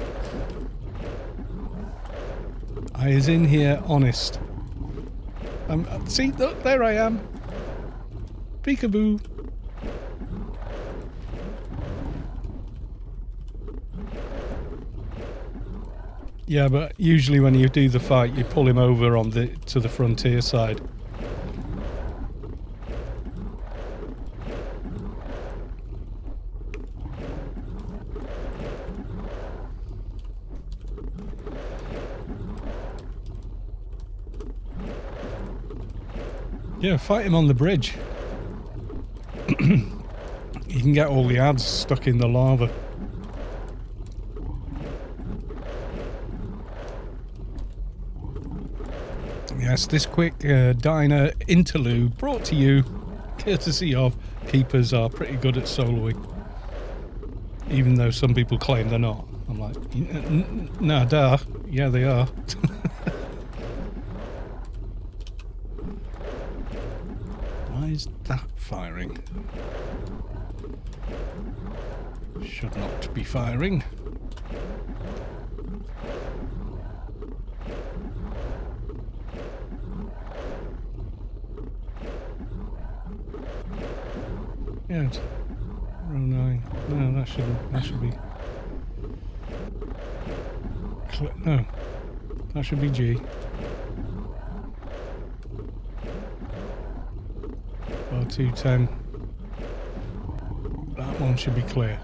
I is in here honest. See, look, there I am. Peekaboo. Yeah, but usually when you do the fight, you pull him over to the Frontier side. Yeah, fight him on the bridge. You can get all the ads stuck in the lava. Yes, this quick diner interlude brought to you courtesy of Keepers are pretty good at soloing. Even though some people claim they're not. I'm like, nah, duh. Yeah, they are. Why is that firing? Should not be firing. Yeah, it's row 9. No, that should be. No, that should be G. Or 210. That one should be clear.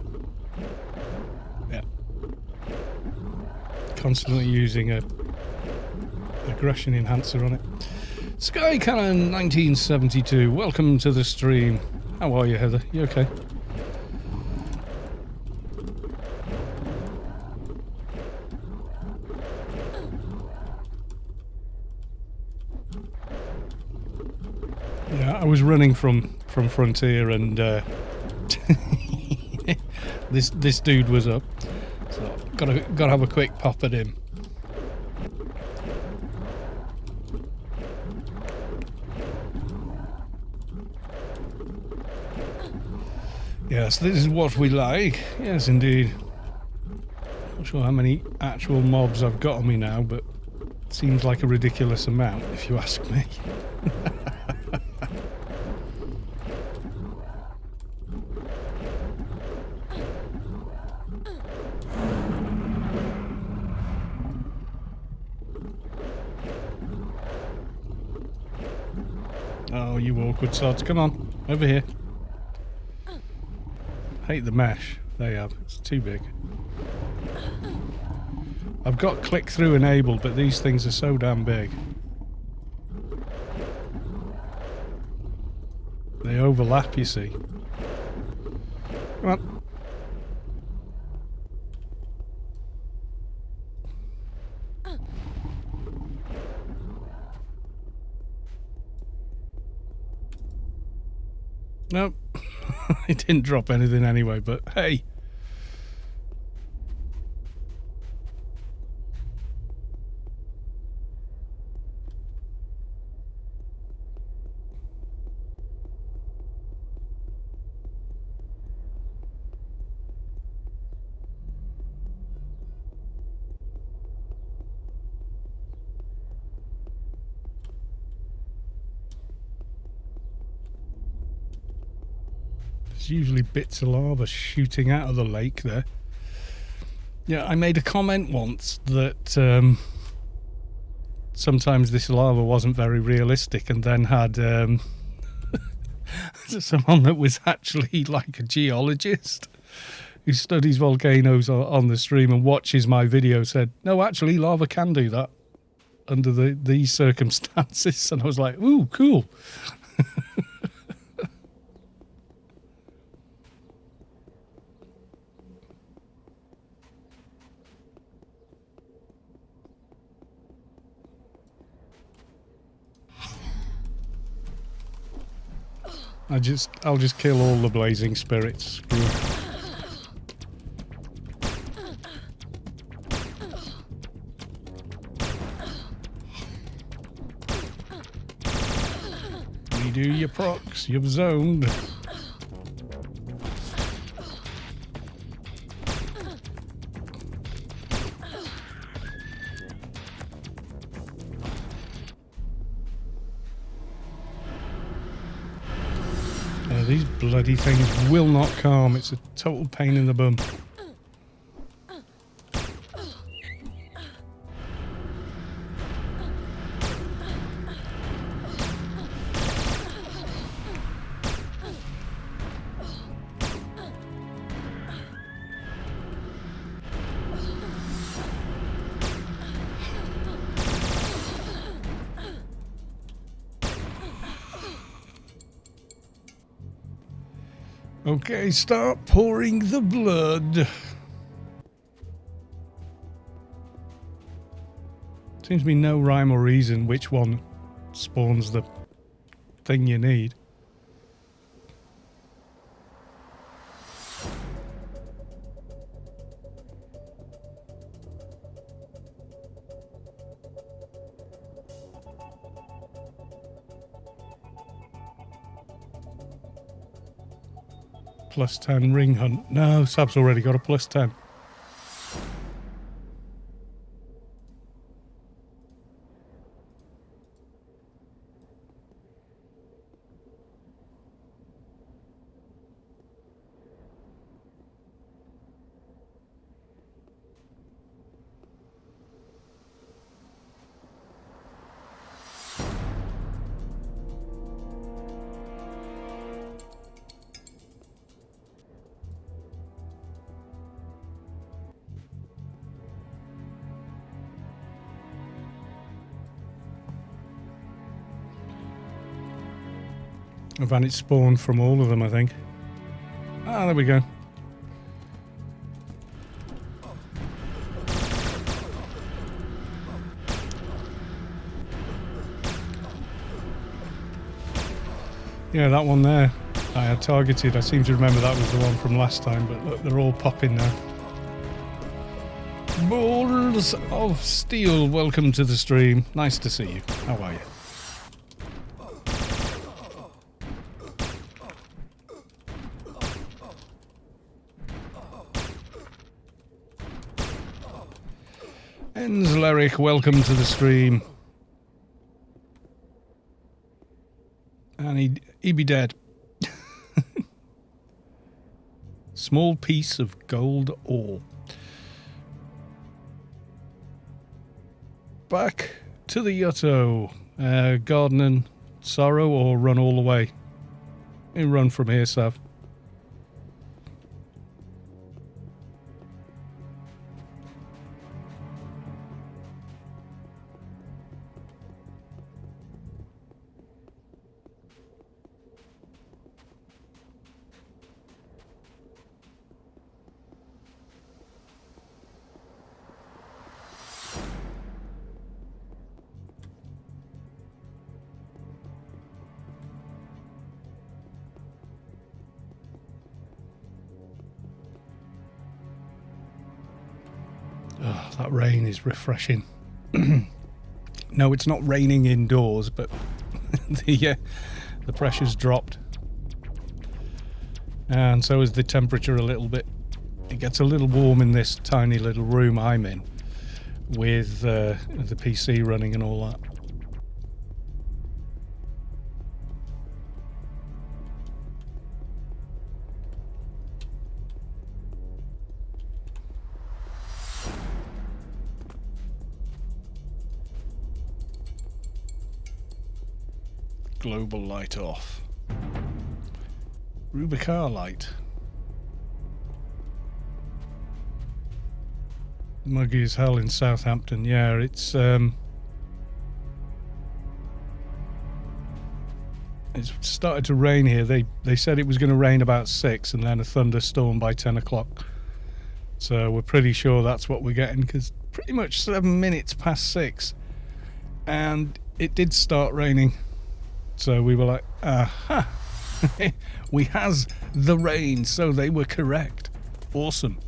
Yeah. Constantly using a aggression enhancer on it. Sky Cannon 1972. Welcome to the stream. How are you, Heather? You okay? Yeah, I was running from Frontier and this dude was up, so gotta have a quick pop at him. Yes, this is what we like. Yes, indeed. Not sure how many actual mobs I've got on me now, but it seems like a ridiculous amount, if you ask me. you awkward sods. Come on, over here. Hate the mesh they have. It's too big. I've got click-through enabled, but these things are so damn big. They overlap, you see. Come on. Nope. It didn't drop anything anyway, but hey. There's usually bits of lava shooting out of the lake there. Yeah, I made a comment once that sometimes this lava wasn't very realistic, and then had someone that was actually like a geologist who studies volcanoes on the stream and watches my video said, no, actually lava can do that under these circumstances. And I was like, ooh, cool. I'll just kill all the blazing spirits. Screw it. Redo your procs, you've zoned. These bloody things will not calm. It's a total pain in the bum. Okay, start pouring the blood. Seems to be no rhyme or reason which one spawns the thing you need. Plus 10 ring hunt. No, Sab's already got a plus 10. I've had it spawned from all of them, I think. Ah, there we go. Yeah, that one there I had targeted. I seem to remember that was the one from last time, but look, they're all popping now. Balls of Steel, welcome to the stream. Nice to see you. How are you? Enzleric, welcome to the stream. And he'd be dead. Small piece of gold ore. Back to the Yutto. Gardening, sorrow or run all the way? You run from here, Sav. Oh, that rain is refreshing. No, it's not raining indoors, but the pressure's dropped. And so is the temperature a little bit. It gets a little warm in this tiny little room I'm in with the PC running and all that. Global light off. Rubicar light. Muggy as hell in Southampton. Yeah, it's started to rain here. They said it was going to rain about 6 and then a thunderstorm by 10 o'clock. So we're pretty sure that's what we're getting, because pretty much 7 minutes past 6 and it did start raining. So we were like, aha, we has the rain, so they were correct. Awesome.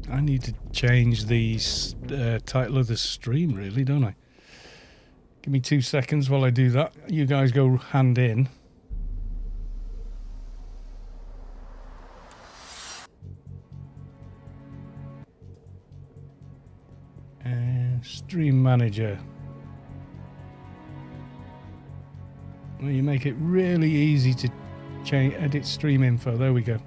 I need to change the title of the stream, really, don't I? Give me 2 seconds while I do that. You guys go hand in. Stream manager. Well, you make it really easy to change, edit stream info. There we go.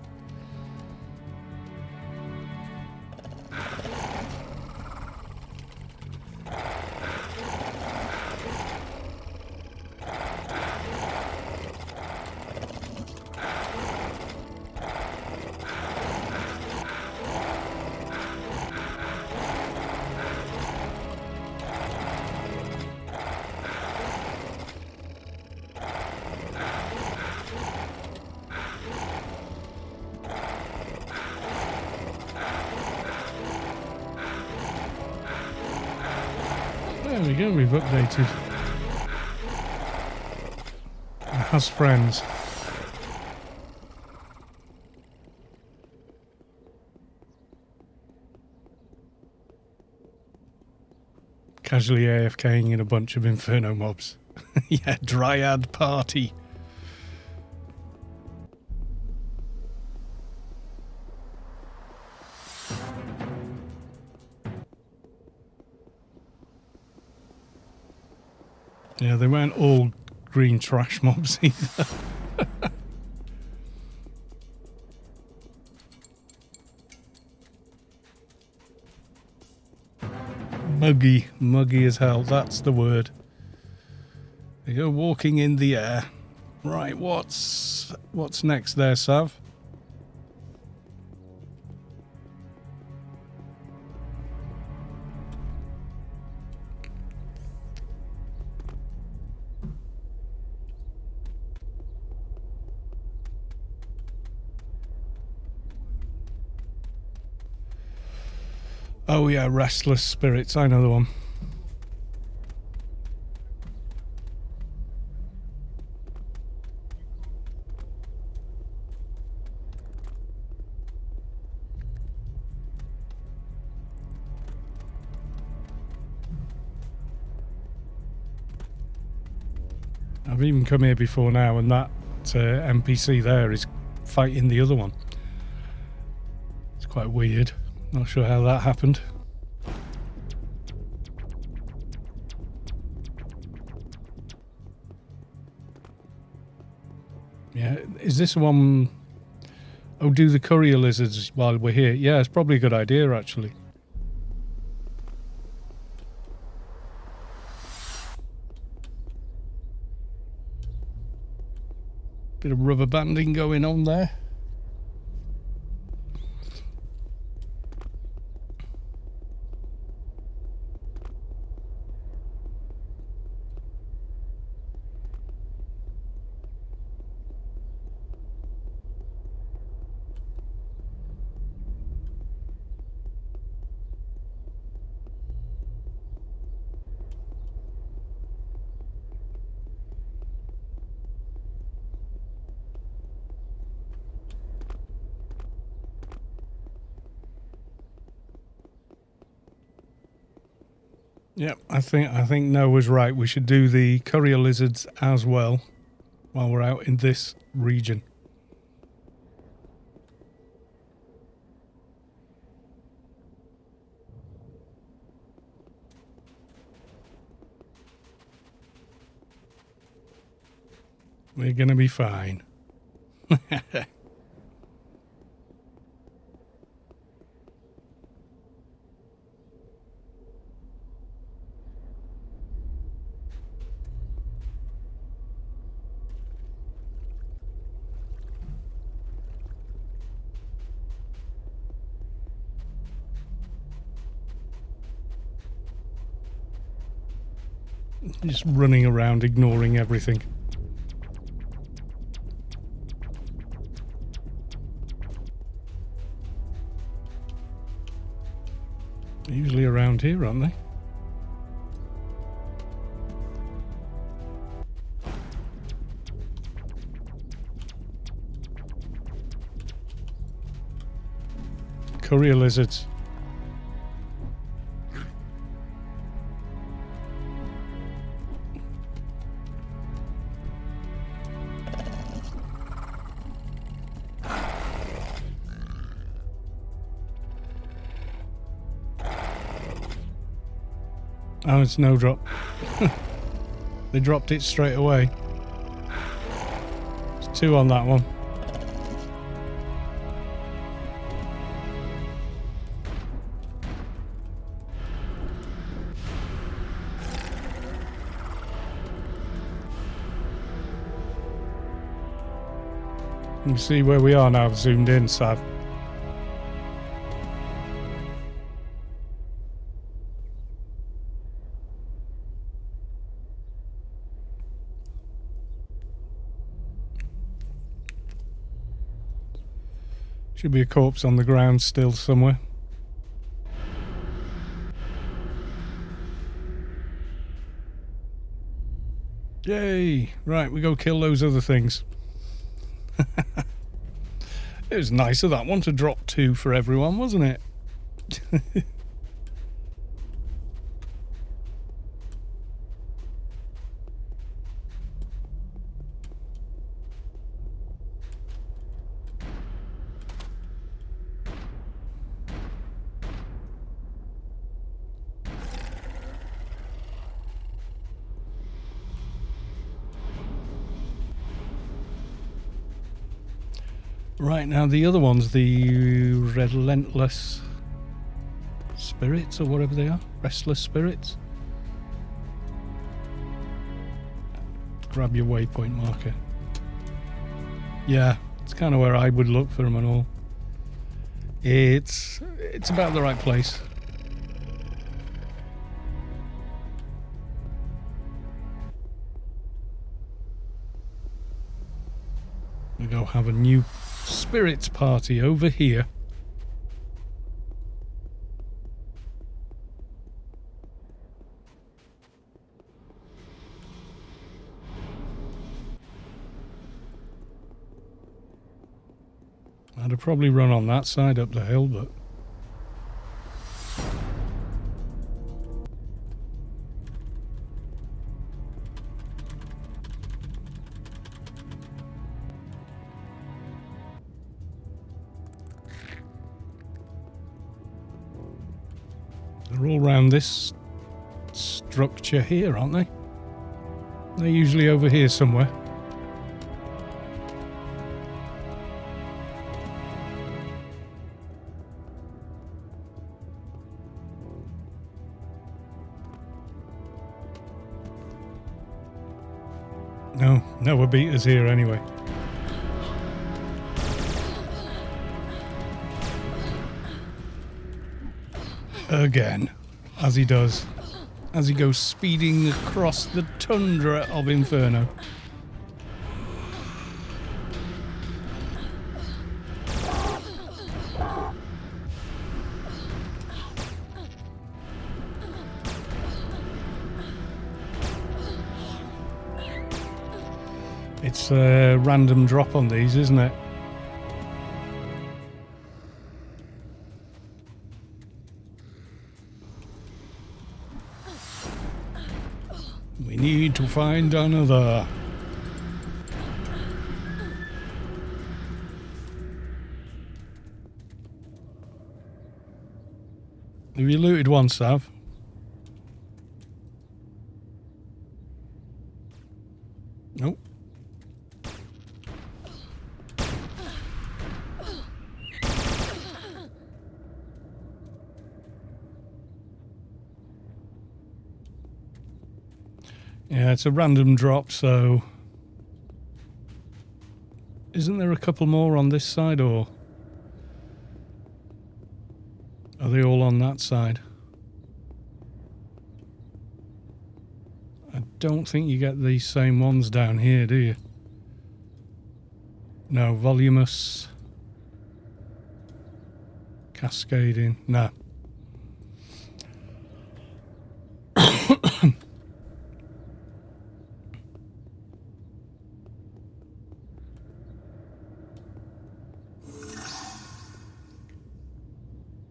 There we go, we've updated. It has friends. Casually AFKing in a bunch of Inferno mobs. Yeah, Dryad party. Yeah, they weren't all green trash mobs either. Muggy as hell, that's the word. They go walking in the air. Right, what's next there, Sav? Oh yeah, Restless Spirits, I know the one. I've even come here before now, and that NPC there is fighting the other one. It's quite weird. Not sure how that happened. Yeah, is this one... Oh, do the courier lizards while we're here. Yeah, it's probably a good idea, actually. Bit of rubber banding going on there. Yep, I think Noah's right. We should do the courier lizards as well while we're out in this region. We're gonna be fine. Just running around, ignoring everything. They're usually around here, aren't they? Courier lizards. Oh, it's no drop. They dropped it straight away. It's 2 on that one. You see where we are now, zoomed in, Sav. Should be a corpse on the ground still somewhere. Yay! Right, we go kill those other things. It was nice of that one to drop 2 for everyone, wasn't it? Right, now the other ones, the relentless spirits or whatever they are, restless spirits. Grab your waypoint marker. Yeah, it's kind of where I would look for them and all. It's about the right place. We go have a new spirits party over here. I'd have probably run on that side up the hill, but they're all around this structure here, aren't they? They're usually over here somewhere. No, a beater's here anyway. Again, as he does, as he goes speeding across the tundra of Inferno. It's a random drop on these, isn't it? We need to find another. Have you looted one, Sav? Nope. Yeah, it's a random drop, so... Isn't there a couple more on this side, or... Are they all on that side? I don't think you get these same ones down here, do you? No, voluminous... Cascading... No.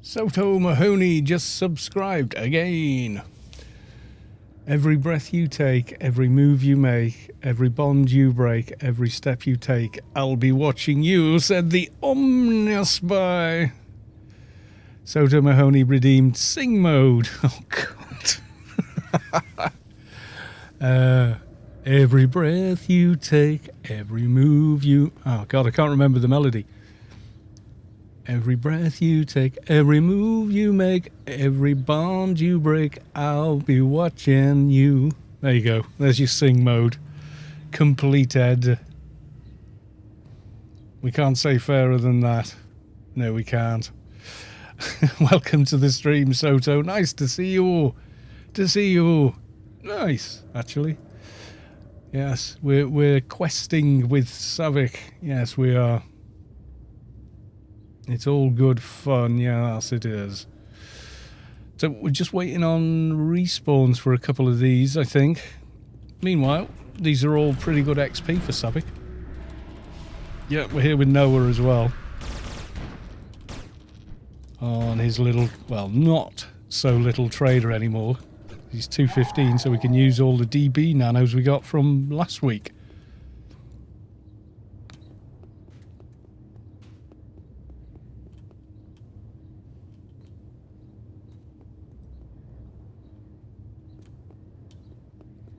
Soto Mahoney just subscribed again. Every breath you take, every move you make, every bond you break, every step you take, I'll be watching you, said the ominous by. Soto Mahoney redeemed sing mode. Oh, God. Every breath you take, every move you... Oh, God, I can't remember the melody. Every breath you take, every move you make, every bond you break, I'll be watching you. There you go. There's your sing mode. Completed. We can't say fairer than that. No, we can't. Welcome to the stream, Soto. Nice to see you. Nice, actually. Yes, we're questing with Saavick. Yes, we are. It's all good fun, yes it is. So we're just waiting on respawns for a couple of these, I think. Meanwhile, these are all pretty good XP for Saavick. Yeah, we're here with Noah as well. On his little, well, not so little trader anymore. He's 215, so we can use all the DB nanos we got from last week.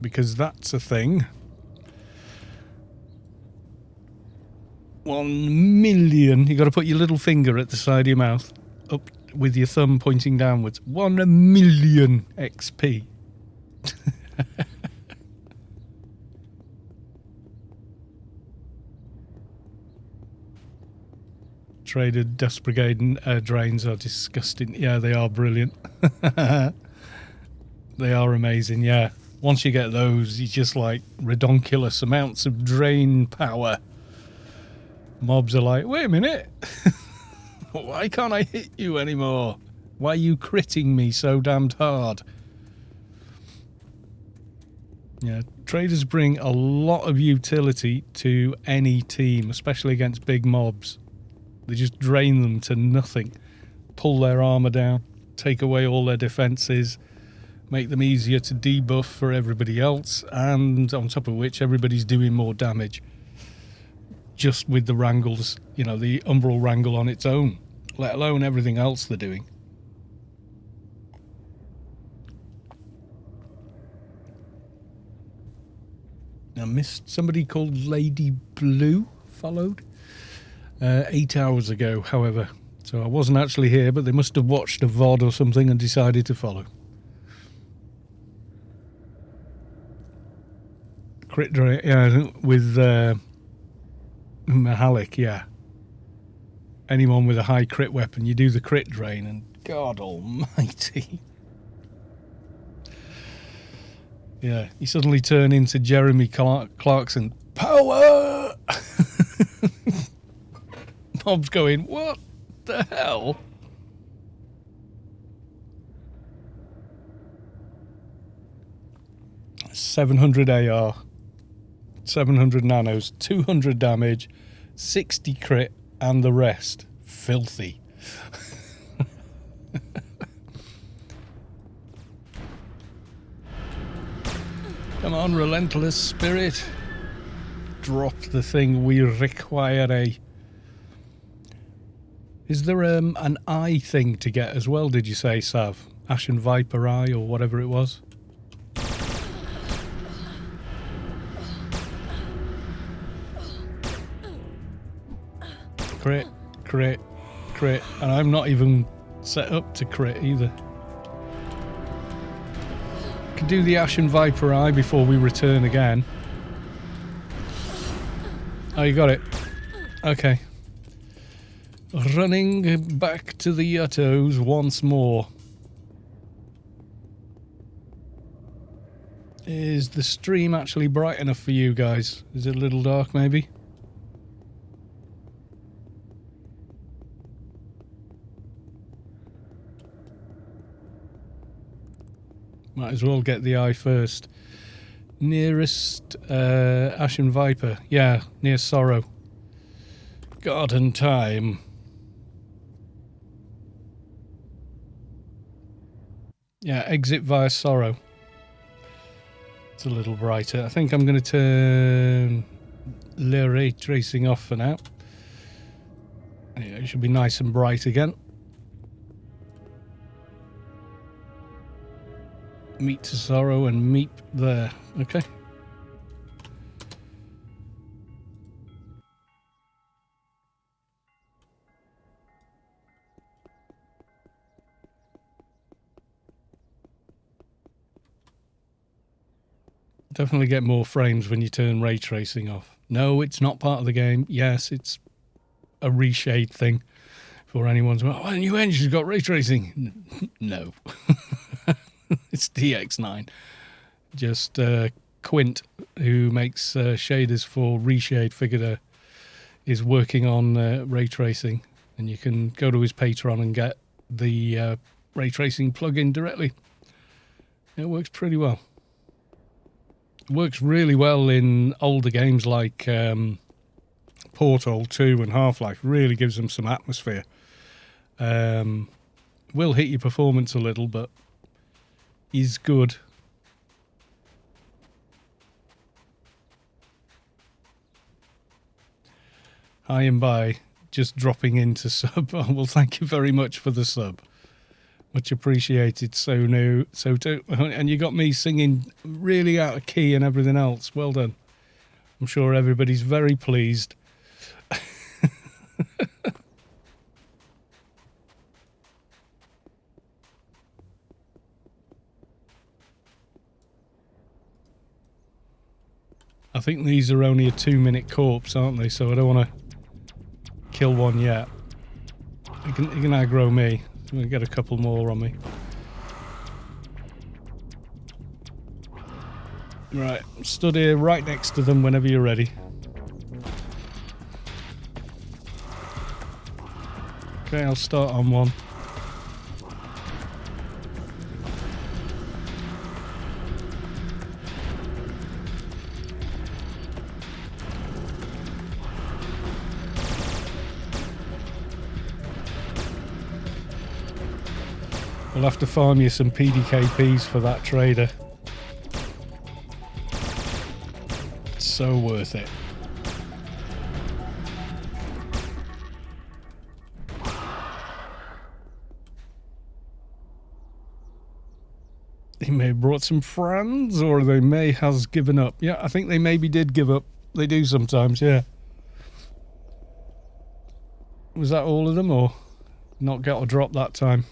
Because that's a thing. 1 million. You got to put your little finger at the side of your mouth, up with your thumb pointing downwards. 1 million XP. Traded Dust Brigade and air drains are disgusting. Yeah, they are brilliant. They are amazing, yeah. Once you get those, you just like redonkulous amounts of drain power. Mobs are like, wait a minute. Why can't I hit you anymore? Why are you critting me so damned hard? Yeah, traders bring a lot of utility to any team, especially against big mobs. They just drain them to nothing. Pull their armor down, take away all their defenses, make them easier to debuff for everybody else, and on top of which everybody's doing more damage. Just with the wrangles, you know, the Umbral wrangle on its own, let alone everything else they're doing. I missed somebody called Lady Blue followed 8 hours ago, however. So I wasn't actually here, but they must have watched a VOD or something and decided to follow. Crit drain, yeah, with Mahalik, yeah. Anyone with a high crit weapon, you do the crit drain, and God almighty. Yeah, you suddenly turn into Jeremy Clarkson. Power! Bob's going, what the hell? $700 AR, 700 nanos, 200 damage, 60 crit, and the rest. Filthy. Come on, relentless spirit. Drop the thing, we require a... Is there an eye thing to get as well, did you say, Sav? Ashen Viper Eye or whatever it was? Crit, crit, crit. And I'm not even set up to crit either. Could do the Ashen Viper Eye before we return again. Oh, you got it. Okay. Running back to the Yuttos once more. Is the stream actually bright enough for you guys? Is it a little dark maybe? Might as well get the eye first. Nearest Ashen Viper. Yeah, near Sorrow. Garden time. Yeah, exit via Sorrow. It's a little brighter. I think I'm going to turn the ray tracing off for now. Yeah, it should be nice and bright again. Meet to Sorrow and meet there. Okay. Definitely get more frames when you turn ray tracing off. No, it's not part of the game. Yes, it's a reshade thing. For anyone's, well, the new engine's got ray tracing. No. It's DX9. Just Quint, who makes shaders for Reshade, figured is working on ray tracing, and you can go to his Patreon and get the ray tracing plugin directly. It works pretty well. It works really well in older games like Portal 2 and Half-Life. Really gives them some atmosphere. Will hit your performance a little, but is good. Hi and bye. Just dropping into sub. Oh, well, thank you very much for the sub. Much appreciated. So new. So too. And you got me singing really out of key and everything else. Well done. I'm sure everybody's very pleased. I think these are only a 2-minute corpse, aren't they? So I don't want to kill one yet. You can aggro me. I'm going to get a couple more on me. Right, stood here right next to them whenever you're ready. Okay, I'll start on one. We'll have to farm you some PDKPs for that trader. It's so worth it. He may have brought some friends, or they may have given up. Yeah, I think they maybe did give up. They do sometimes, yeah. Was that all of them, or not get a drop that time?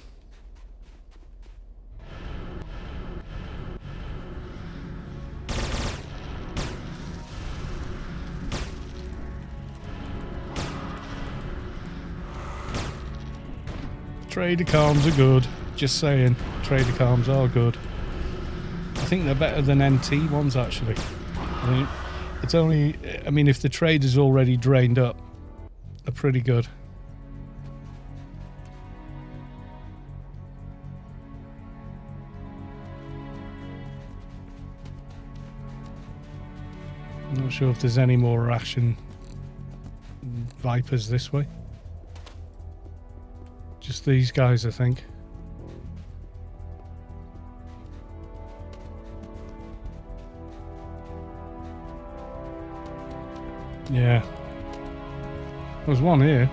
Trader calms are good. Just saying, trader calms are good. I think they're better than NT ones, actually. I mean, it's only... I mean, if the trader's already drained up, they're pretty good. I'm not sure if there's any more ration Vipers this way. Just these guys, I think. Yeah. There's one here.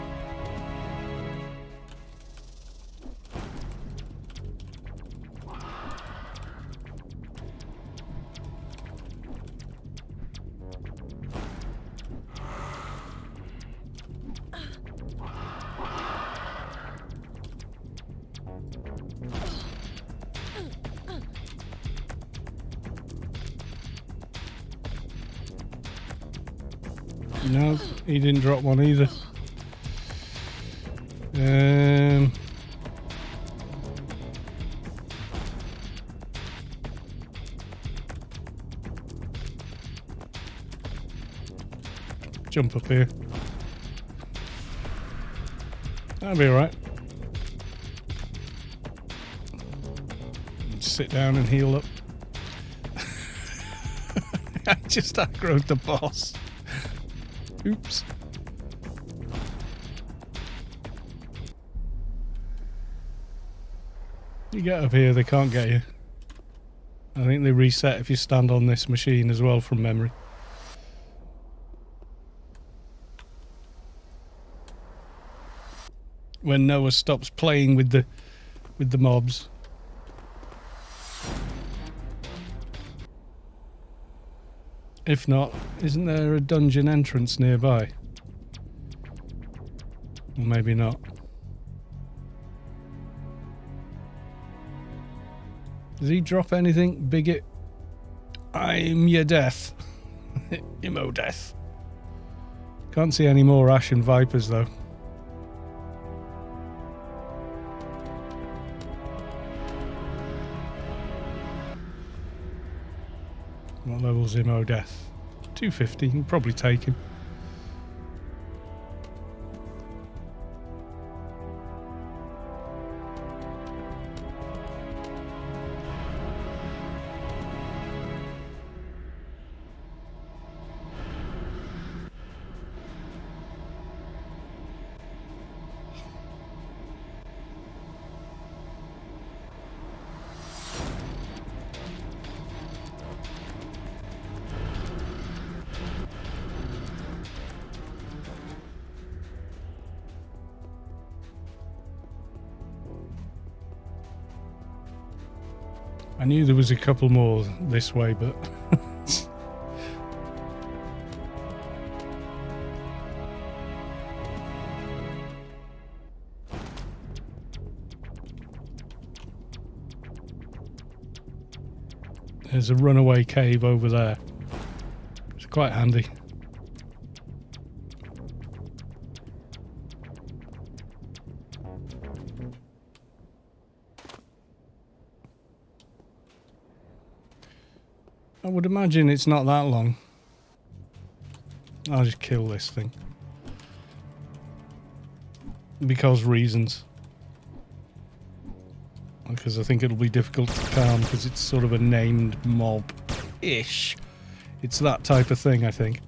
No, he didn't drop one either. Jump up here. That'll be alright. Sit down and heal up. I just aggroed the boss. Oops. You get up here, they can't get you. I think they reset if you stand on this machine as well from memory. When Noah stops playing with the mobs. If not, isn't there a dungeon entrance nearby? Or maybe not. Does he drop anything? Bigot? I'm your death. Imo death. Can't see any more Ashen Vipers though. What level's Imo death? 250, you can probably take him. I knew there was a couple more this way, but... There's a runaway cave over there. It's quite handy. I would imagine it's not that long. I'll just kill this thing. Because reasons. Because I think it'll be difficult to calm because it's sort of a named mob-ish. It's that type of thing, I think.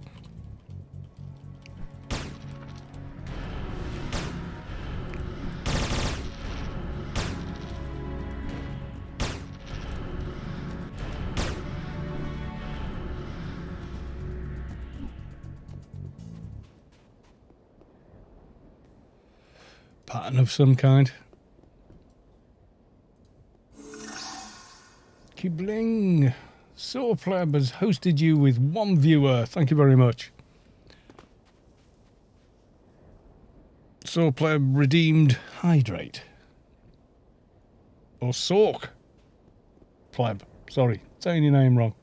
Pattern of some kind. Kibling. Sawpleb has hosted you with 1 viewer. Thank you very much. Sawpleb redeemed hydrate. Or Sork. Pleb. Sorry, saying your name wrong.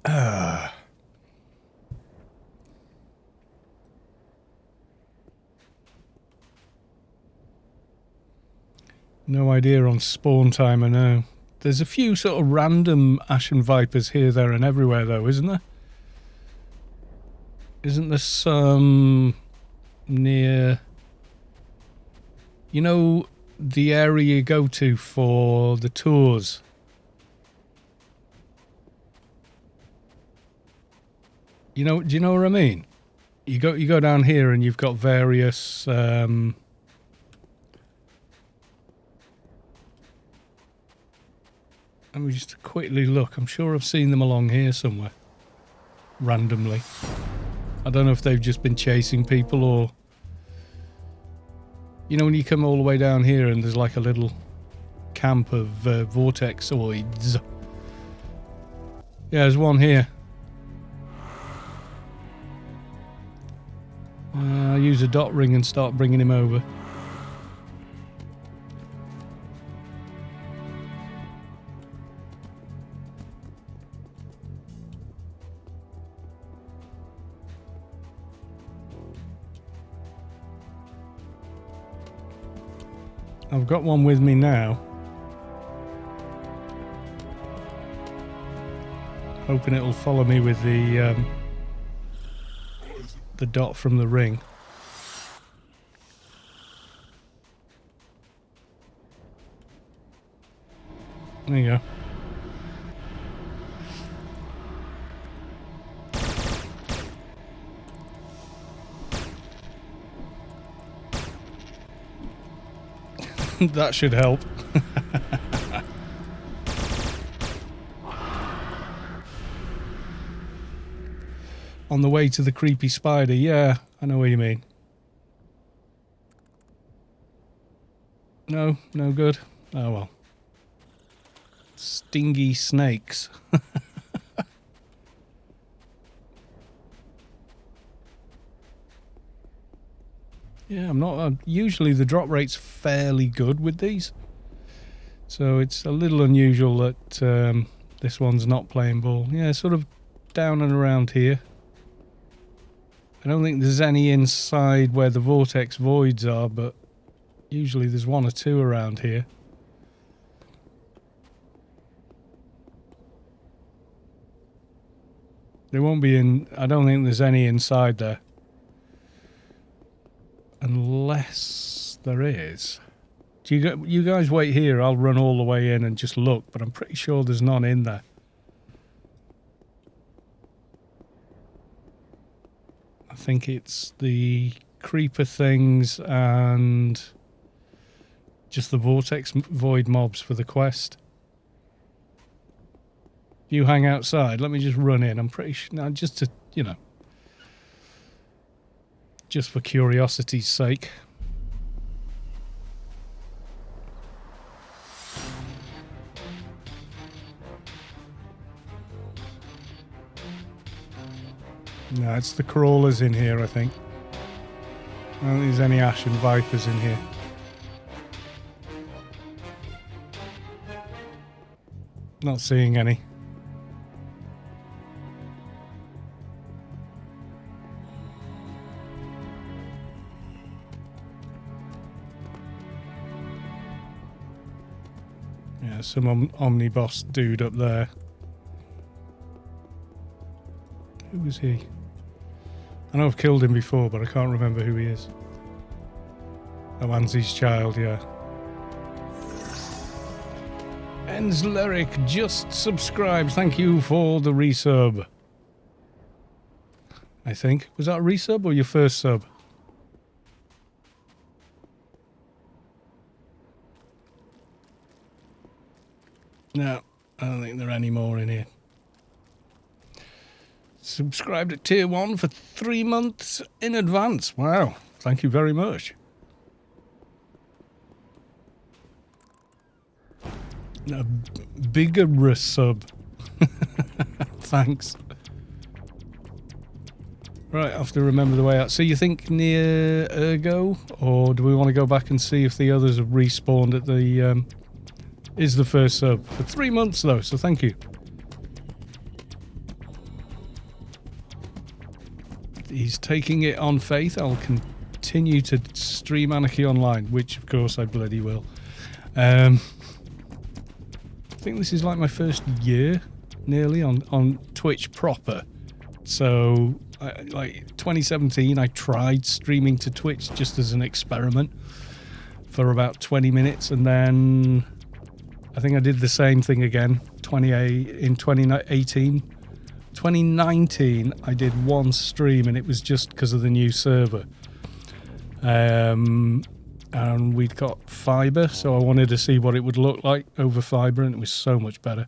Ah. No idea on spawn timer now. There's a few sort of random ashen vipers here, there and everywhere though, isn't there? Isn't there some near... You know the area you go to for the tours? You know, do you know what I mean? You go down here and you've got various let me just quickly look. I'm sure I've seen them along here somewhere. Randomly. I don't know if they've just been chasing people or... You know when you come all the way down here and there's like a little camp of vortexoids. Yeah, there's one here. I'll use a dot ring and start bringing him over. I've got one with me now. Hoping it'll follow me with the dot from the ring. There you go. That should help. On the way to the creepy spider, yeah, I know what you mean. No, no good. Oh well. Stingy snakes. Yeah, I'm not... usually the drop rate's fairly good with these. So it's a little unusual that this one's not playing ball. Yeah, sort of down and around here. I don't think there's any inside where the vortex voids are, but usually there's one or two around here. There won't be in... I don't think there's any inside there. Unless there is. Do you guys wait here, I'll run all the way in and just look, but I'm pretty sure there's none in there. I think it's the creeper things and just the vortex void mobs for the quest. You hang outside, let me just run in. I'm pretty sure, no, just to, you know, just for curiosity's sake. No, it's the crawlers in here, I think. I don't think there's any ashen vipers in here. Not seeing any. Yeah, some omnibus dude up there. Who was he? I know I've killed him before, but I can't remember who he is. Oh, Anzi's child, yeah. Enzleric just subscribed. Thank you for the resub. I think. Was that a resub or your first sub? No, I don't think there are any more in here. Subscribed at tier 1 for 3 months in advance. Wow, thank you very much. A bigger sub. Thanks. Right, I have to remember the way out. So you think near Ergo? Or do we want to go back and see if the others have respawned at the... is the first sub. For 3 months though, so thank you. He's taking it on faith. I'll continue to stream Anarchy online, which of course I bloody will. I think this is like my first year, nearly, on Twitch proper. So, like 2017, I tried streaming to Twitch just as an experiment for about 20 minutes, and then I think I did the same thing again in 2018. 2019, I did one stream, and it was just because of the new server. And we'd got fibre, so I wanted to see what it would look like over fibre, and it was so much better.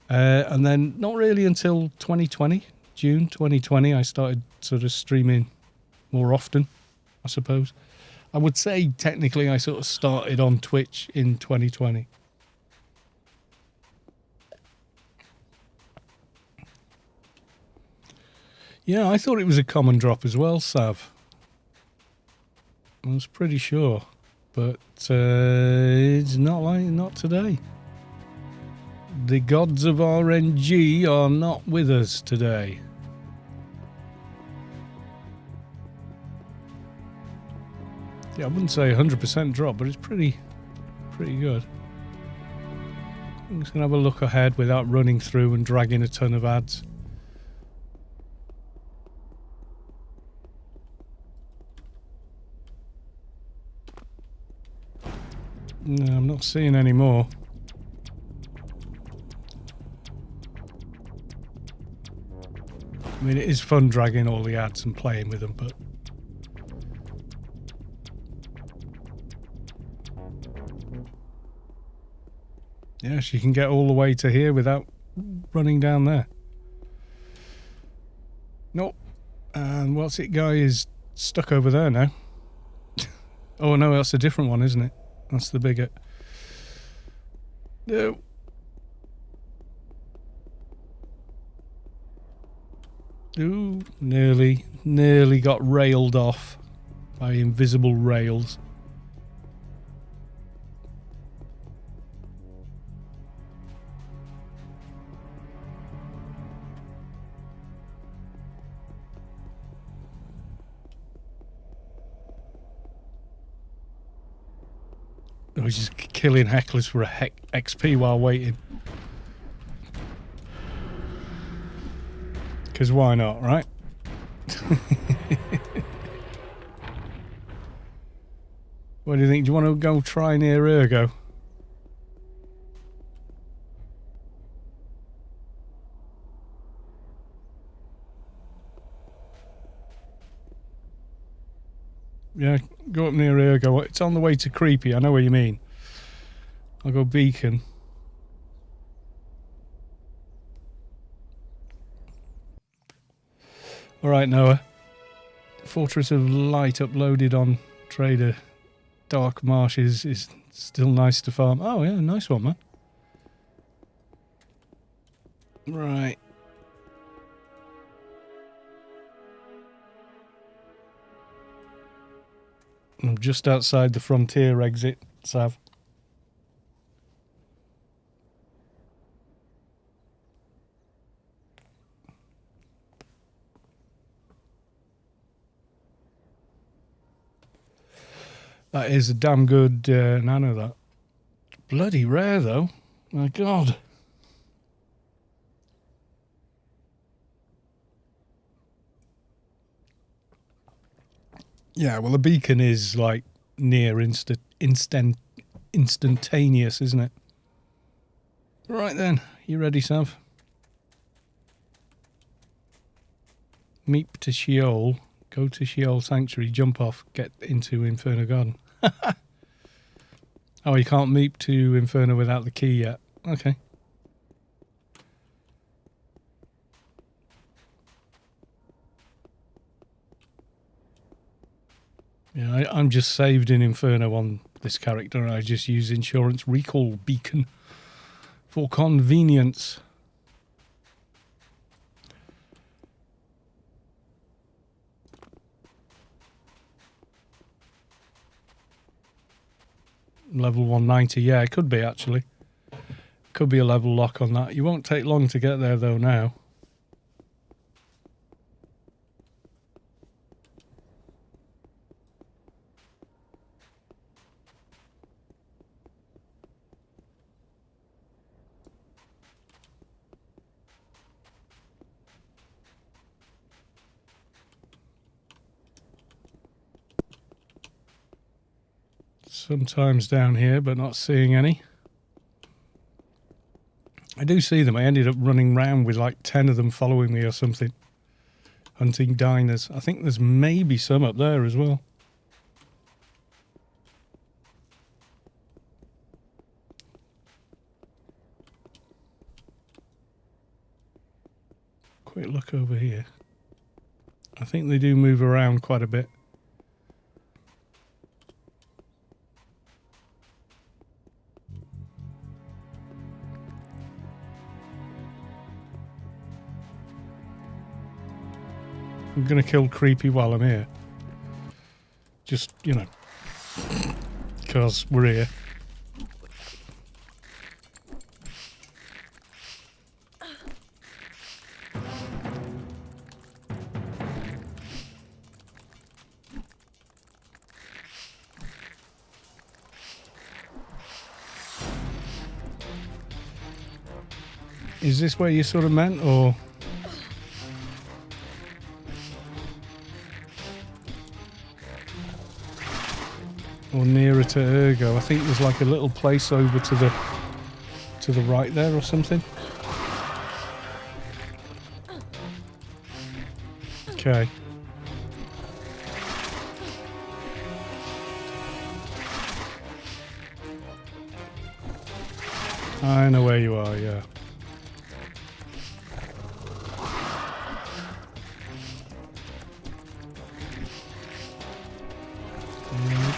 And then not really until 2020, June 2020, I started sort of streaming more often, I suppose. I would say technically I sort of started on Twitch in 2020. Yeah, I thought it was a common drop as well, Sav. I was pretty sure, but it's not today. The gods of RNG are not with us today. Yeah, I wouldn't say 100% drop, but it's pretty good. I'm just gonna have a look ahead without running through and dragging a ton of ads. No, I'm not seeing any more. I mean, it is fun dragging all the ads and playing with them, but... Yes, you can get all the way to here without running down there. Nope. And what's it guy is stuck over there now. Oh no, that's a different one, isn't it? That's the bigger. No. Ooh, nearly got railed off by invisible rails. I was just killing hecklers for a XP while waiting. Because why not, right? What do you think? Do you want to go try near Ergo? Yeah, go up near Ergo. It's on the way to Creepy. I know what you mean. I'll go Beacon. Alright, Noah. Fortress of Light uploaded on Trader. Dark Marshes is still nice to farm. Oh, yeah, nice one, man. Right. I'm just outside the Frontier exit, Sav. That is a damn good nano, that. Bloody rare, though. My God. Yeah, well, a beacon is, like, near instantaneous, isn't it? Right then. You ready, Sav? Meep to Sheol. Go to Sheol Sanctuary. Jump off. Get into Inferno Garden. Oh, you can't meep to Inferno without the key yet. Okay. Yeah, I'm just saved in Inferno on this character. I just use Insurance Recall Beacon for convenience. Level 190, yeah, it could be actually. Could be a level lock on that. You won't take long to get there though now. sometimes down here, but not seeing any. I do see them. I ended up running round with like 10 of them following me or something. Hunting diners. I think there's maybe some up there as well. Quick look over here. I think they do move around quite a bit. I'm going to kill Creepy while I'm here. Just, you know, because we're here. Is this where you sort of meant, or...? Or nearer to Ergo? I think there's like a little place over to the right there or something. Okay. I know where you are, yeah.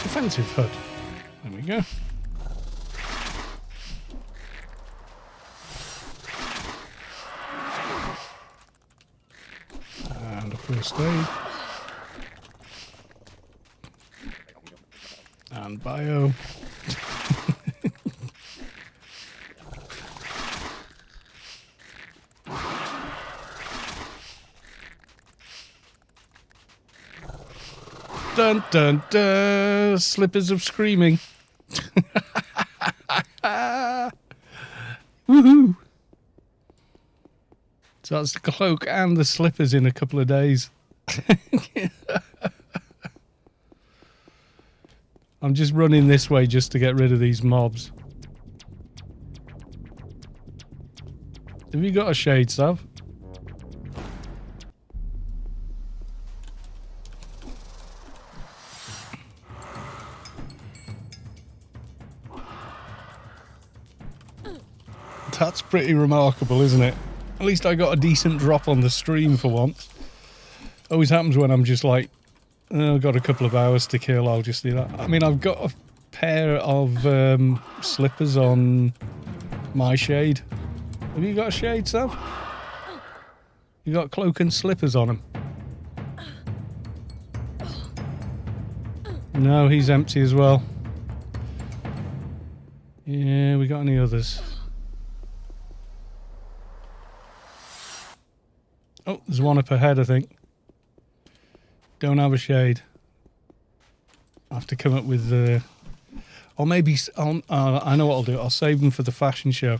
Defensive HUD. There we go. And a first aid. And bio. Dun dun dun! Slippers of screaming. Woohoo! So that's the cloak and the slippers in a couple of days. I'm just running this way just to get rid of these mobs. Have you got a shade, Sav? That's pretty remarkable, isn't it? At least I got a decent drop on the stream for once. Always happens when I'm just like, oh, I've got a couple of hours to kill, I'll just do that. I mean, I've got a pair of slippers on my shade. Have you got a shade, Sav? You got cloak and slippers on them? No, he's empty as well. Yeah, we got any others? Oh, there's one up ahead, I think. Don't have a shade. I have to come up with the... Or maybe... I know what I'll do. I'll save them for the fashion show.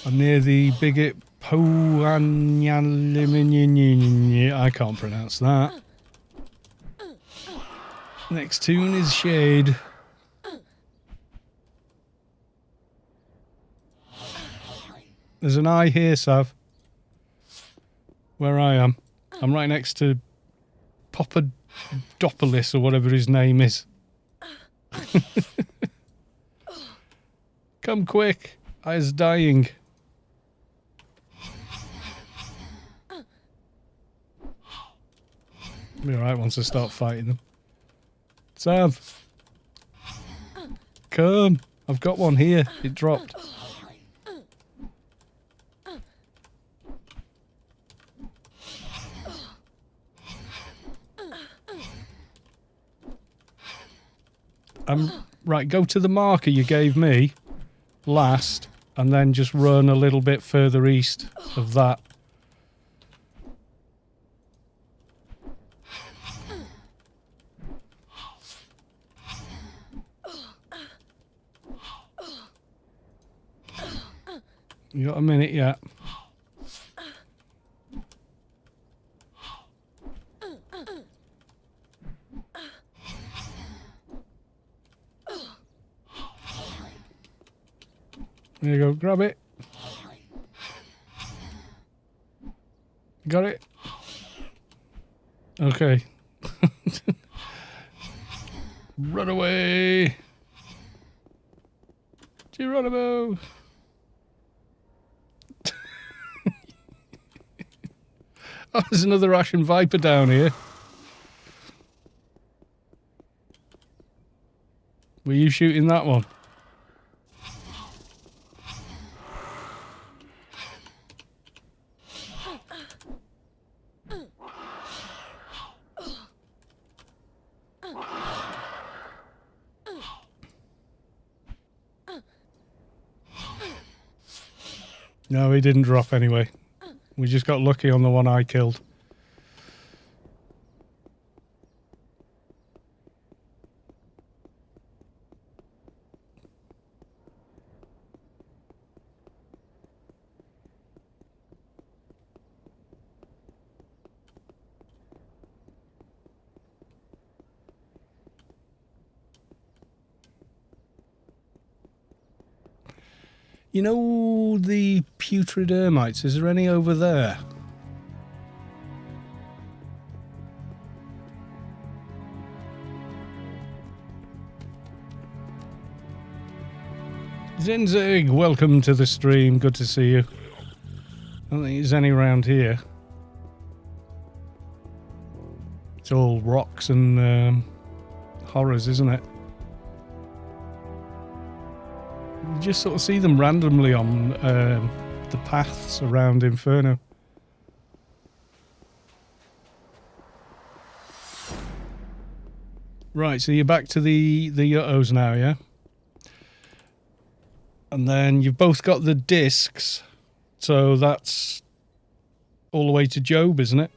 I'm near the bigot I can't pronounce that. Next tune is Shade. There's an eye here, Sav. Where I am. I'm right next to Papadopoulos or whatever his name is. Come quick. Eye's dying. Be alright once I start fighting them. Sav. Come. I've got one here. It dropped. Right, go to the marker you gave me last and then just run a little bit further east of that. You got a minute yet? There you go. Grab it. Got it? Okay. Run away! Geronimo! Oh, there's another Ashen Viper down here. Were you shooting that one? No, he didn't drop anyway. We just got lucky on the one I killed. You know the putrid ermites, is there any over there? Zinzig, welcome to the stream, good to see you. I don't think there's any around here. It's all rocks and horrors, isn't it? You just sort of see them randomly on the paths around Inferno. Right, so you're back to the Yuttos now, yeah? And then you've both got the discs, so that's all the way to Job, isn't it?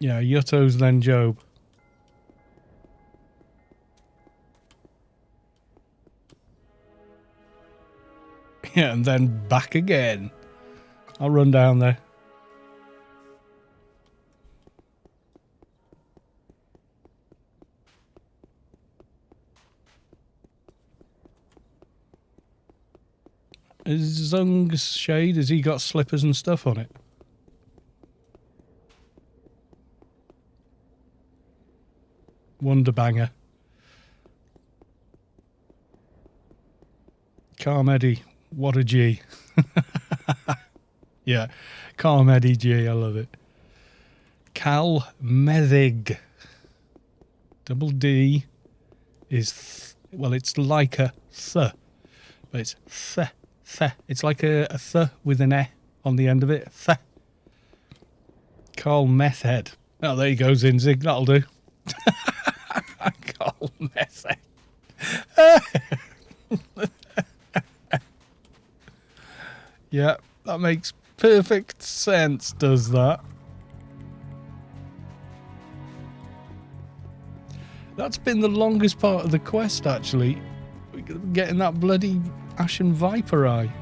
Yeah, Yuttos, then Job. Yeah, and then back again. I'll run down there. Is Zung's shade, has he got slippers and stuff on it? Wonderbanger. Carmedy, what a G. Yeah, Carmedy G, I love it. Cal Methig. Double D is, well, it's like a th, but it's th. It's like a th with an e on the end of it. Th. Carl Methhead. Oh, there you go, Zinzig. That'll do. Carl Methhead. Yeah, that makes perfect sense, does that? That's been the longest part of the quest, actually. Getting that bloody Ashen Viper eye.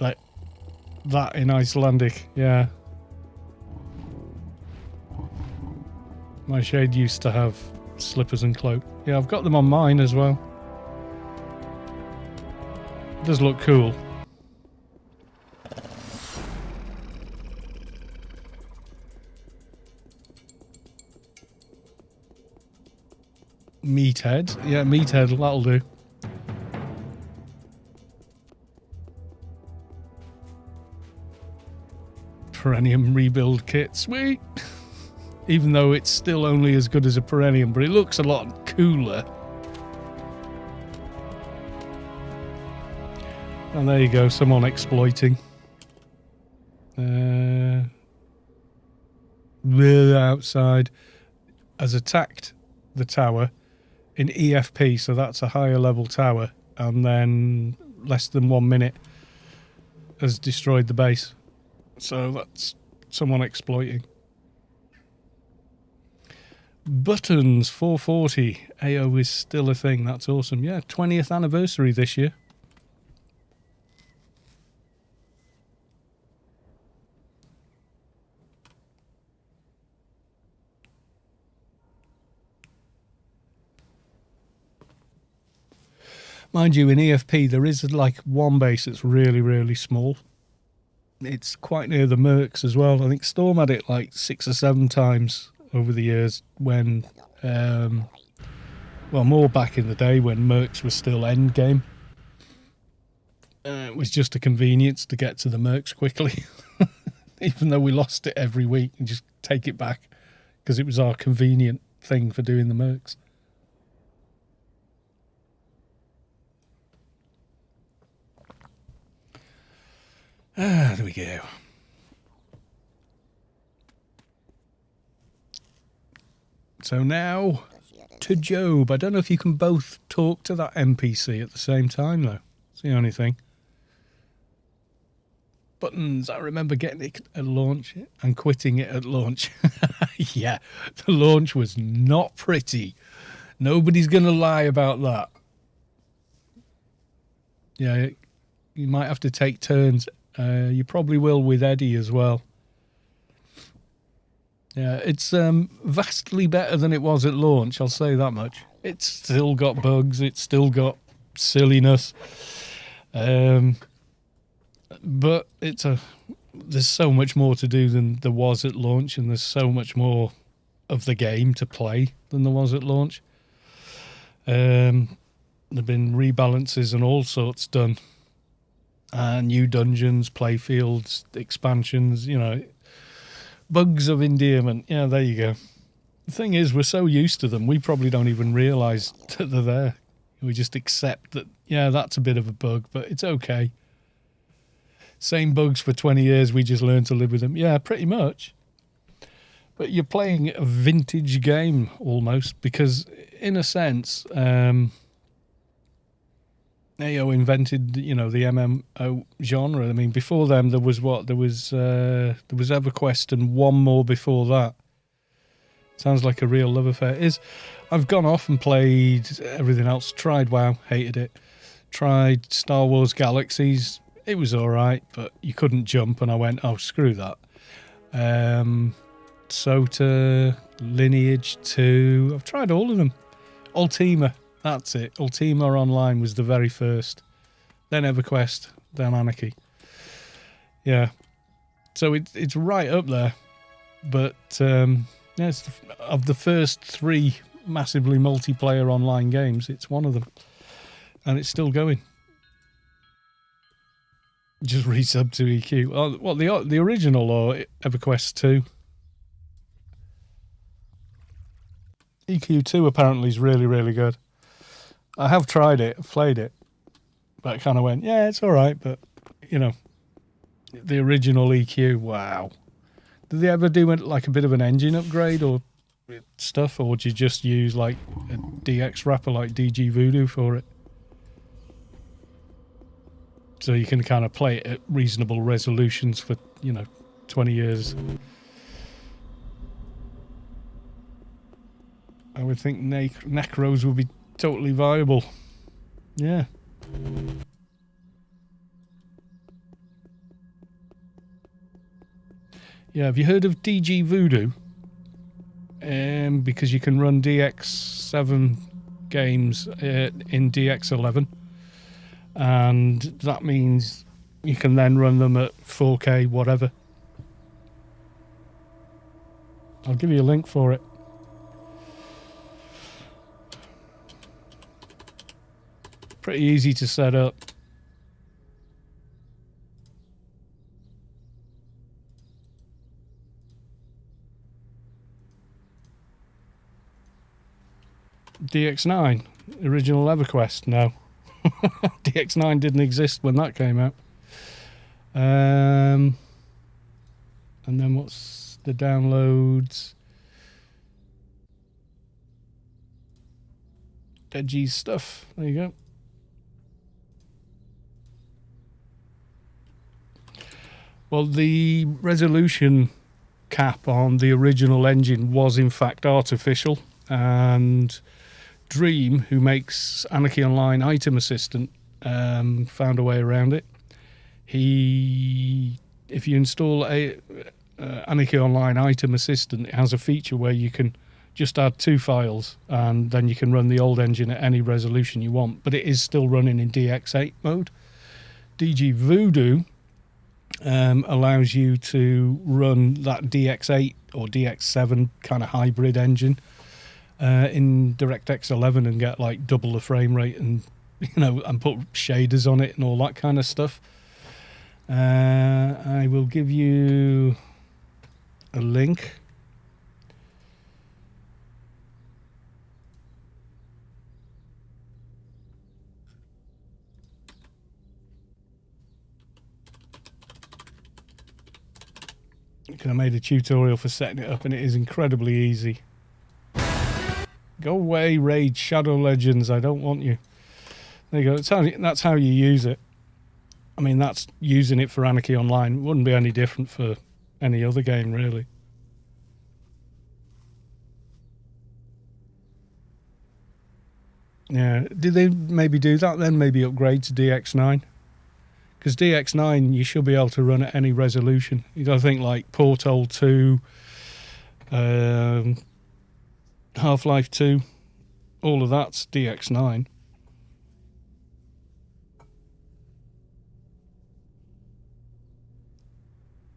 Like that in Icelandic, yeah. My shade used to have slippers and cloak. Yeah, I've got them on mine as well. It does look cool. Meathead. Yeah, meathead, that'll do. Perennium rebuild kit, sweet. Even though it's still only as good as a Perennium, but it looks a lot cooler. And there you go, someone exploiting. Outside has attacked the tower in EFP, so that's a higher level tower, and then less than 1 minute has destroyed the base. So that's someone exploiting. Buttons 440. AO is still a thing. That's awesome. Yeah, 20th anniversary this year. Mind you, in EFP, there is like one base that's really, really small. It's quite near the Mercs as well. I think Storm had it like 6 or 7 times over the years when, well, more back in the day when Mercs was still endgame. It was just a convenience to get to the Mercs quickly, even though we lost it every week and just take it back because it was our convenient thing for doing the Mercs. There we go. So now to Job. I don't know if you can both talk to that NPC at the same time, though. It's the only thing. Buttons. I remember getting it at launch and quitting it at launch. Yeah, the launch was not pretty. Nobody's going to lie about that. Yeah, you might have to take turns. You probably will with Eddie as well. Yeah, it's vastly better than it was at launch, I'll say that much. It's still got bugs, it's still got silliness. But there's so much more to do than there was at launch, and there's so much more of the game to play than there was at launch. There've been rebalances and all sorts done. New dungeons, playfields, expansions, bugs of endearment. Yeah, there you go. The thing is, we're so used to them, we probably don't even realise that they're there. We just accept that, yeah, that's a bit of a bug, but it's okay. Same bugs for 20 years, we just learn to live with them. Yeah, pretty much. But you're playing a vintage game almost, because in a sense, AO invented, the MMO genre. I mean, before them, there was EverQuest and one more before that. Sounds like a real love affair. I've gone off and played everything else. Tried WoW, hated it. Tried Star Wars Galaxies. It was all right, but you couldn't jump, and I went, oh, screw that. Sota, Lineage 2. I've tried all of them. Ultima. That's it. Ultima Online was the very first. Then EverQuest. Then Anarchy. Yeah. So it's right up there. But it's of the first 3 massively multiplayer online games, it's one of them. And it's still going. Just resub to EQ. Oh, what, the original or EverQuest 2? EQ 2 apparently is really, really good. I have tried it, played it, but I kind of went, yeah, it's all right, but, the original EQ, wow. Did they ever do like a bit of an engine upgrade or stuff, or would you just use like a DX wrapper like DG Voodoo for it? So you can kind of play it at reasonable resolutions for, 20 years. I would think Necros would be totally viable. Yeah. Yeah, have you heard of DG Voodoo? Because you can run DX7 games in DX11. And that means you can then run them at 4K, whatever. I'll give you a link for it. Pretty easy to set up. DX9, original EverQuest, no. DX9 didn't exist when that came out. And then what's the downloads? Deadgy's stuff. There you go. Well, the resolution cap on the original engine was in fact artificial, and Dream, who makes Anarchy Online Item Assistant, found a way around it. If you install a Anarchy Online Item Assistant, it has a feature where you can Just add 2 files, and then you can run the old engine at any resolution you want. But it is still running in DX8 mode. DG Voodoo allows you to run that DX8 or DX7 kind of hybrid engine in DirectX 11 and get like double the frame rate, and and put shaders on it and all that kind of stuff. I will give you a link. I made a tutorial for setting it up, and it is incredibly easy. Go away, Raid Shadow Legends. I don't want you. There you go. That's how you use it. I mean, that's using it for Anarchy Online. It wouldn't be any different for any other game, really. Yeah. Did they maybe do that then? Maybe upgrade to DX9? Because DX9, you should be able to run at any resolution. You got to think like Portal 2, Half-Life 2, all of that's DX9.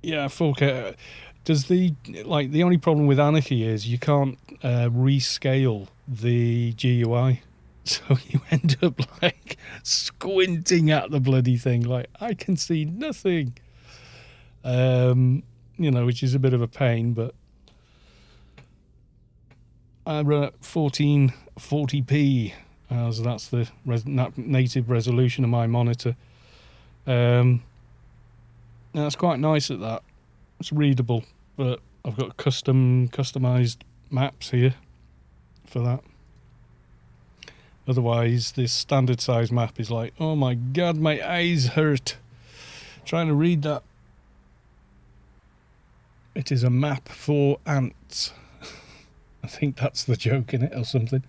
Yeah, 4K. Does the only problem with Anarchy is you can't rescale the GUI. So you end up like squinting at the bloody thing, like I can see nothing. Which is a bit of a pain, but I run at 1440p, as that's the native resolution of my monitor. That's quite nice at that. It's readable, but I've got customized maps here for that. Otherwise, this standard size map is like, oh my god, my eyes hurt trying to read that. It is a map for ants. I think that's the joke in it or something.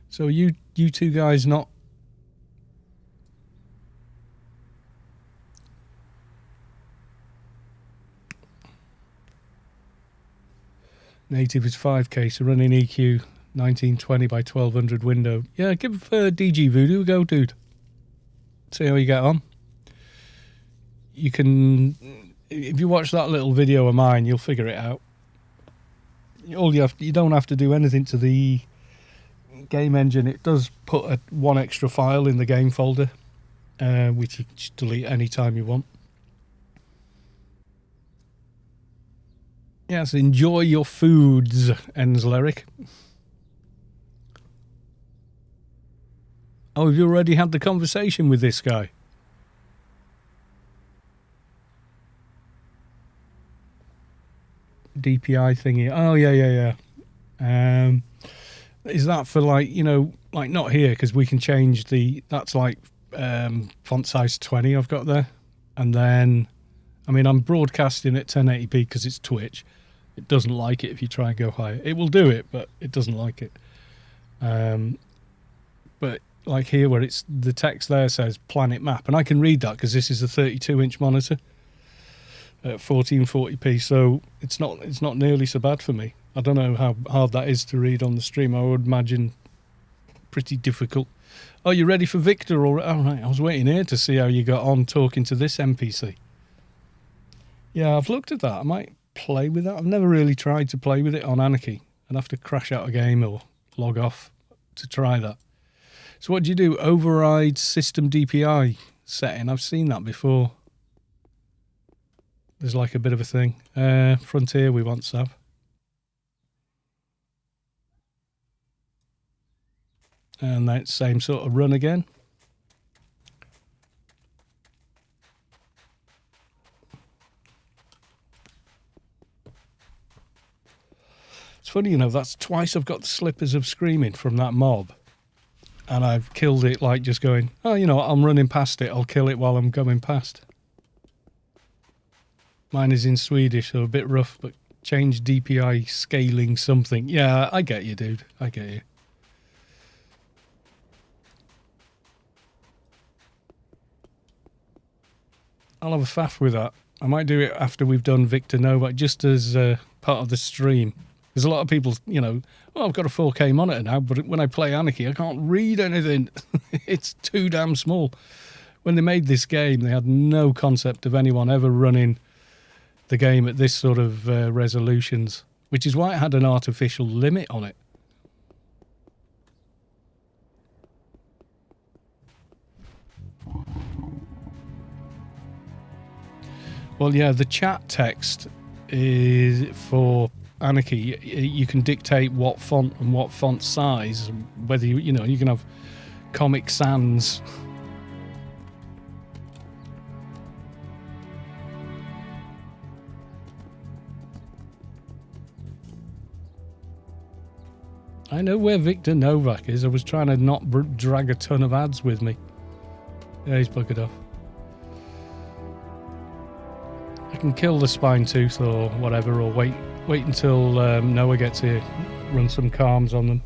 So you two guys not... Native is 5K, so running EQ 1920 by 1200 window. Yeah, give DG Voodoo a go, dude. See how you get on. You can... If you watch that little video of mine, you'll figure it out. You don't have to do anything to the game engine. It does put one extra file in the game folder, which you can just delete any time you want. Yes, enjoy your foods, Ensleric. Oh, have you already had the conversation with this guy? DPI thingy. Oh, yeah. Is that for like not here, because we can change that's like font size 20 I've got there. And then, I mean, I'm broadcasting at 1080p because it's Twitch. It doesn't like it if you try and go higher. It will do it, but it doesn't like it. But like here where it's the text there says planet map, and I can read that because this is a 32-inch monitor at 1440p, so it's not nearly so bad for me. I don't know how hard that is to read on the stream. I would imagine pretty difficult. Oh, you ready for Victor? All right, I was waiting here to see how you got on talking to this NPC. Yeah, I've looked at that. I might play with that. I've never really tried to play with it on Anarchy. I'd have to crash out a game or log off to try that. So what do you do? Override system DPI setting. I've seen that before. There's like a bit of a thing. Frontier we want, Sav. And that same sort of run again. It's funny, that's twice I've got the slippers of screaming from that mob. And I've killed it like just going, oh, I'm running past it. I'll kill it while I'm going past. Mine is in Swedish, so a bit rough, but change DPI scaling something. Yeah, I get you, dude. I get you. I'll have a faff with that. I might do it after we've done Victor Novak, just as part of the stream. There's a lot of people, you know, oh, I've got a 4K monitor now, but when I play Anarchy, I can't read anything. It's too damn small. When they made this game, they had no concept of anyone ever running the game at this sort of resolutions, which is why it had an artificial limit on it. Well, yeah, the chat text is for Anarchy. You can dictate what font and what font size, whether you know, you can have Comic Sans. I know where Victor Novak is. I was trying to not drag a ton of ads with me. Yeah, he's buggered off. I can kill the spine tooth or whatever, or wait until Noah gets here, run some calms on them.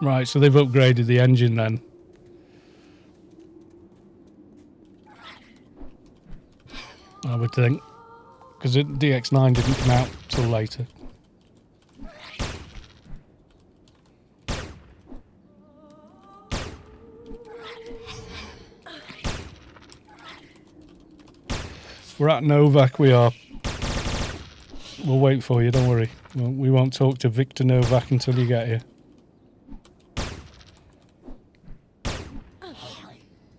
Right, so they've upgraded the engine then. I would think, because DX9 didn't come out till later. We're at Novak, we are. We'll wait for you, don't worry. We won't talk to Victor Novak until you get here.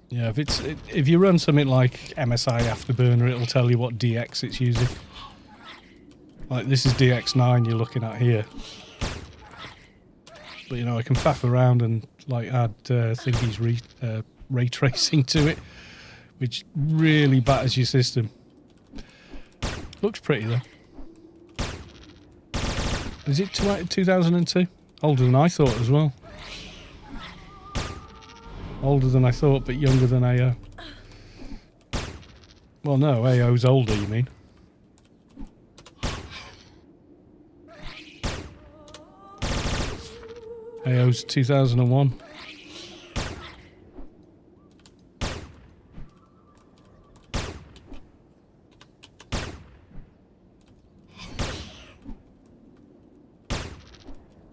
Yeah, if you run something like MSI Afterburner, it'll tell you what DX it's using. Like this is DX9 you're looking at here. But you know, I can faff around and like add thingies ray tracing to it, which really batters your system. Looks pretty though. Is it 2002? Older than I thought as well. Older than I thought, but younger than AO. Well, no, AO's older, you mean? AO's 2001.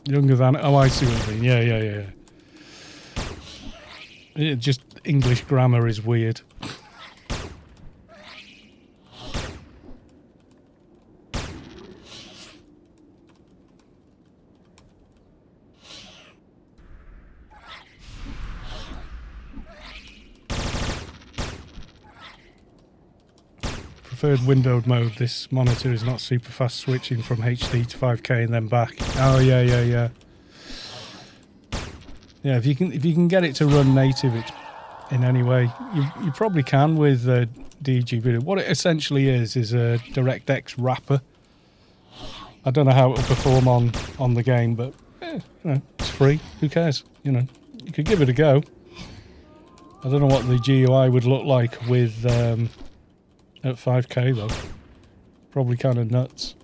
Younger than... Oh, I see what you mean. Yeah. It just English grammar is weird. Preferred windowed mode. This monitor is not super fast switching from HD to 5K and then back. Oh yeah. Yeah, if you can get it to run native in any way, you probably can with DG. What it essentially is a DirectX wrapper. I don't know how it'll perform on the game, but you know, it's free. Who cares? You know, you could give it a go. I don't know what the GUI would look like with at 5K though. Probably kind of nuts.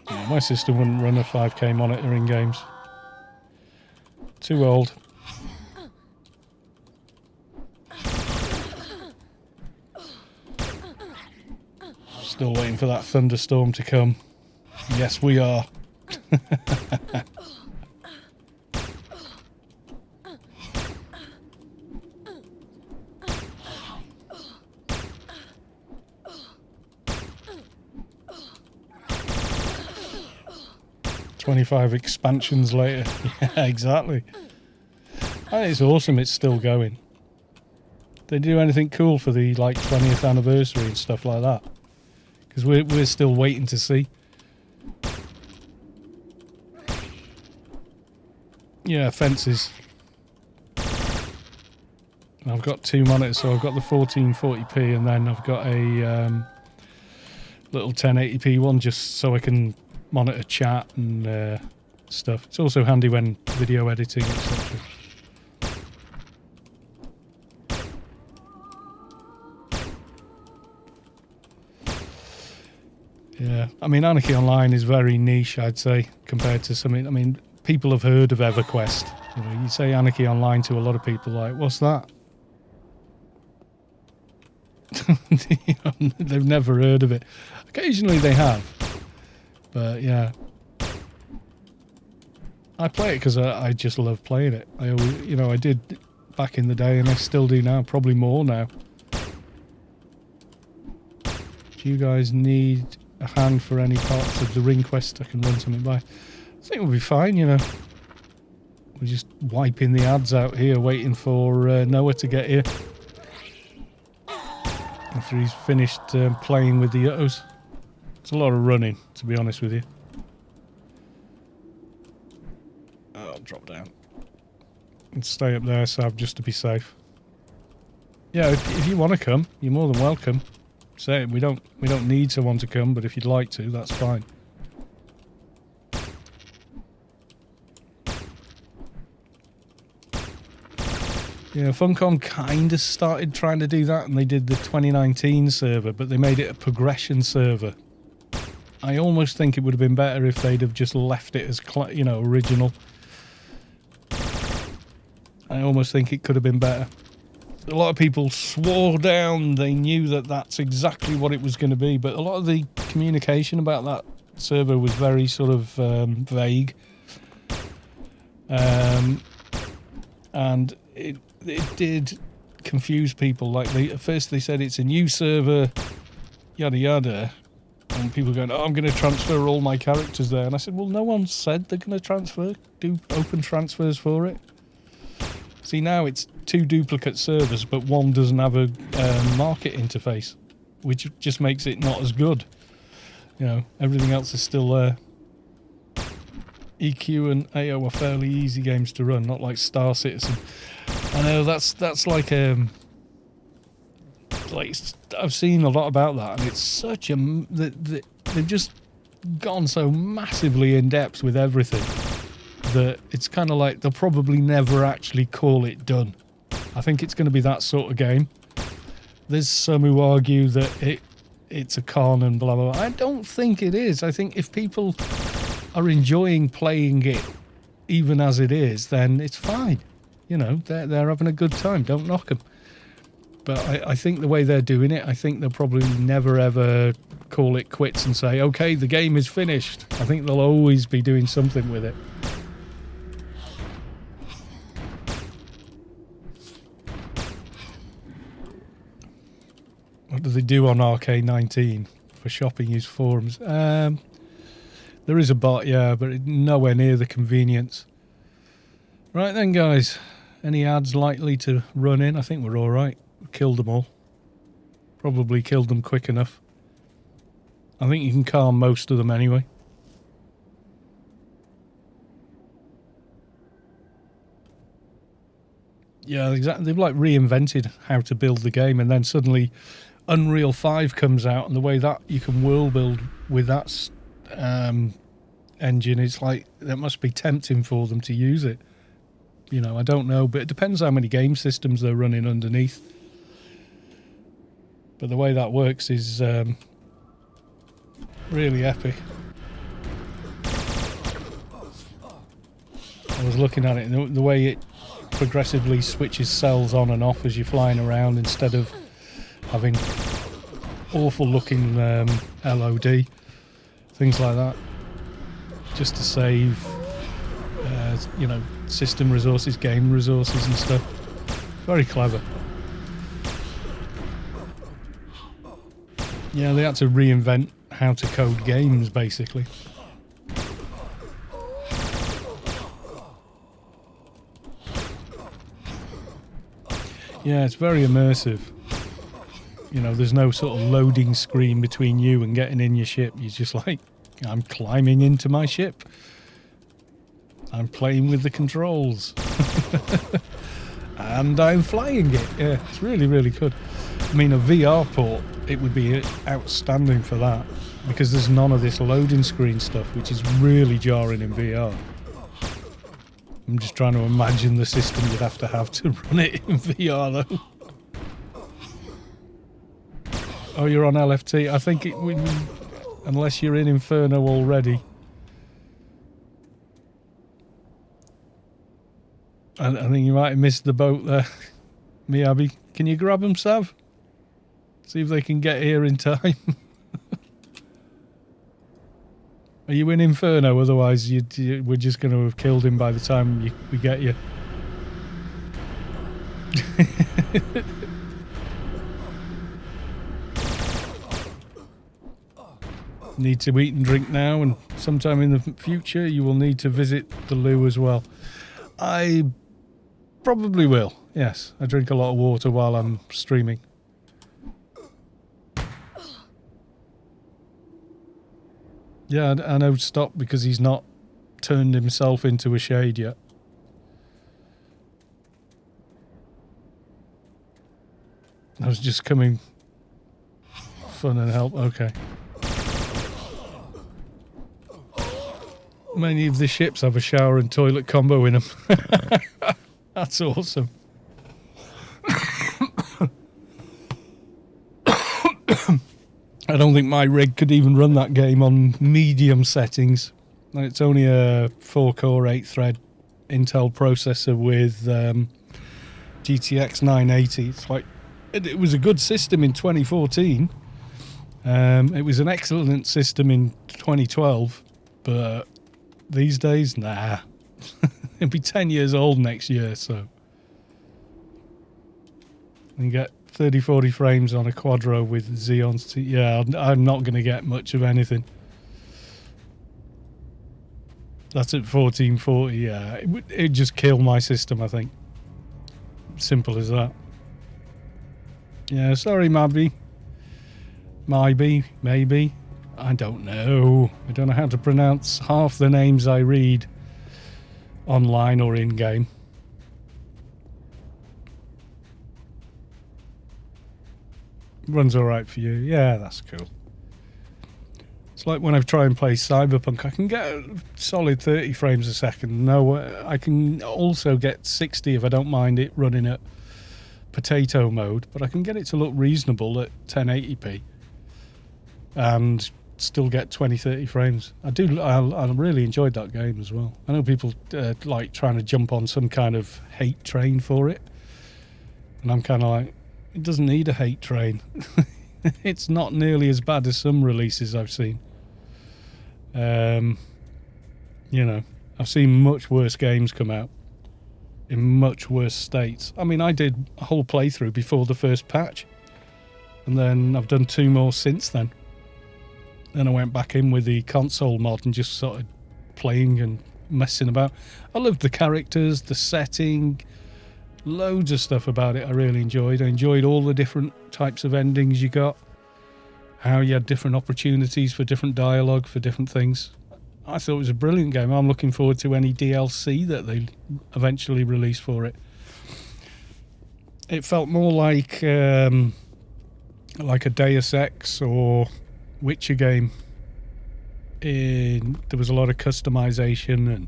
Yeah, my system wouldn't run a 5K monitor in games. Too old. Still waiting for that thunderstorm to come. Yes, we are. 25 expansions later. Yeah, exactly. I think it's awesome it's still going. They do anything cool for the like 20th anniversary and stuff like that? Because we're still waiting to see. Yeah, fences. I've got two monitors, so I've got the 1440p and then I've got a little 1080p one just so I can monitor chat and stuff. It's also handy when video editing, etc. Yeah, I mean, Anarchy Online is very niche, I'd say, compared to something. I mean, people have heard of EverQuest. You know, you say Anarchy Online to a lot of people, like, what's that? You know, they've never heard of it. Occasionally they have, but yeah, I play it because I just love playing it. I always, you know, I did back in the day, and I still do now. Probably more now. Do you guys need a hand for any parts of the ring quest I can run something by? I think we'll be fine, you know. We're just wiping the ads out here, waiting for Noah to get here. After he's finished playing with the Yuttos. It's a lot of running, to be honest with you. I'll drop down. And stay up there, Sav, just to be safe. Yeah, if you want to come, you're more than welcome. Say we don't need someone to come, but if you'd like to, that's fine. Yeah, Funcom kind of started trying to do that, and they did the 2019 server, but they made it a progression server. I almost think it would have been better if they'd have just left it as, you know, original. I almost think it could have been better. A lot of people swore down they knew that that's exactly what it was going to be, but a lot of the communication about that server was very sort of vague. And it did confuse people. Like, at first they said it's a new server, yada yada, and people going, oh, I'm going to transfer all my characters there. And I said, well, no one said they're going to transfer. Do open transfers for it. See, now it's 2 duplicate servers, but one doesn't have a market interface, which just makes it not as good. You know, everything else is still there. EQ and AO are fairly easy games to run, not like Star Citizen. I know that's like I've seen a lot about that, and it's such a they've just gone so massively in depth with everything that it's kind of like they'll probably never actually call it done. I think it's going to be that sort of game. There's some who argue that it's a con and blah blah blah. I don't think it is. I think if people are enjoying playing it even as it is, then it's fine. You know, they're having a good time. Don't knock them. But I think the way they're doing it, I think they'll probably never ever call it quits and say, okay, the game is finished. I think they'll always be doing something with it. What do they do on RK19 for shopping? Use forums. There is a bot, yeah, but nowhere near the convenience. Right then, guys. Any ads likely to run in? I think we're all right. We killed them all. Probably killed them quick enough. I think you can calm most of them anyway. Yeah, exactly. They've like reinvented how to build the game, and then suddenly Unreal 5 comes out, and the way that you can world build with that engine, it's like that must be tempting for them to use it. You know, I don't know, but it depends how many game systems they're running underneath. But the way that works is really epic. I was looking at it, and the way it progressively switches cells on and off as you're flying around, instead of having awful looking LOD, things like that, just to save you know, system resources, game resources and stuff. Very clever. Yeah, they had to reinvent how to code games, basically. Yeah, it's very immersive. You know, there's no sort of loading screen between you and getting in your ship. You're just like, I'm climbing into my ship. I'm playing with the controls. And I'm flying it. Yeah, it's really, really good. I mean, a VR port, it would be outstanding for that, because there's none of this loading screen stuff, which is really jarring in VR. I'm just trying to imagine the system you'd have to run it in VR, though. Oh, you're on LFT. I think unless you're in Inferno already. I think you might have missed the boat there. Miyabi, can you grab them, Sav? See if they can get here in time. Are you in Inferno? Otherwise, we're just going to have killed him by the time we get you. Need to eat and drink now, and sometime in the future you will need to visit the loo as well. I probably will, yes. I drink a lot of water while I'm streaming. Yeah, I know stop because he's not turned himself into a shade yet. I was just coming fun and help, okay. Many of the ships have a shower and toilet combo in them. That's awesome. I don't think my rig could even run that game on medium settings. It's only a 4-core 8-thread Intel processor with GTX 980. It's like it was a good system in 2014. It was an excellent system in 2012, but these days, nah. It'll be 10 years old next year, so. And get 30, 40 frames on a Quadro with Xeons. Yeah, I'm not going to get much of anything. That's at 1440, yeah. It'd just kill my system, I think. Simple as that. Yeah, sorry, Maybe. Maybe. I don't know. I don't know how to pronounce half the names I read online or in-game. Runs alright for you. Yeah, that's cool. It's like when I try and play Cyberpunk, I can get a solid 30 frames a second. No, I can also get 60 if I don't mind it running at potato mode, but I can get it to look reasonable at 1080p. And still get 20-30 frames. I really enjoyed that game as well. I know people like trying to jump on some kind of hate train for it, and I'm kind of like, it doesn't need a hate train. It's not nearly as bad as some releases I've seen. You know, I've seen much worse games come out in much worse states. I mean, I did a whole playthrough before the first patch, and then I've done 2 more since then. Then I went back in with the console mod and just started playing and messing about. I loved the characters, the setting, loads of stuff about it I really enjoyed. I enjoyed all the different types of endings you got, how you had different opportunities for different dialogue, for different things. I thought it was a brilliant game. I'm looking forward to any DLC that they eventually release for it. It felt more like a Deus Ex or Witcher game. There was a lot of customization and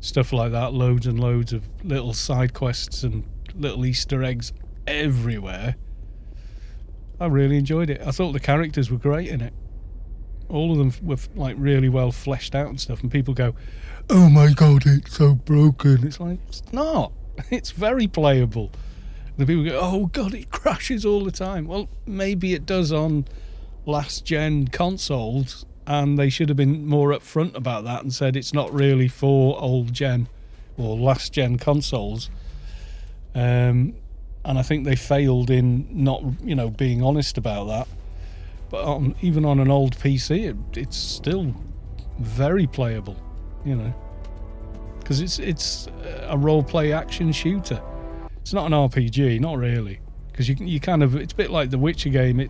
stuff like that, loads and loads of little side quests and little Easter eggs everywhere. I really enjoyed it. I thought the characters were great in it. All of them were like really well fleshed out and stuff, and people go, oh my god, it's so broken. It's like, it's not. It's very playable. The people go, oh god, it crashes all the time. Well, maybe it does on last gen consoles, and they should have been more upfront about that and said it's not really for old gen or last gen consoles. And I think they failed in not, being honest about that. But even on an old PC, it's still very playable, because it's a role-play action shooter. It's not an RPG, not really, because you kind of, it's a bit like the Witcher game.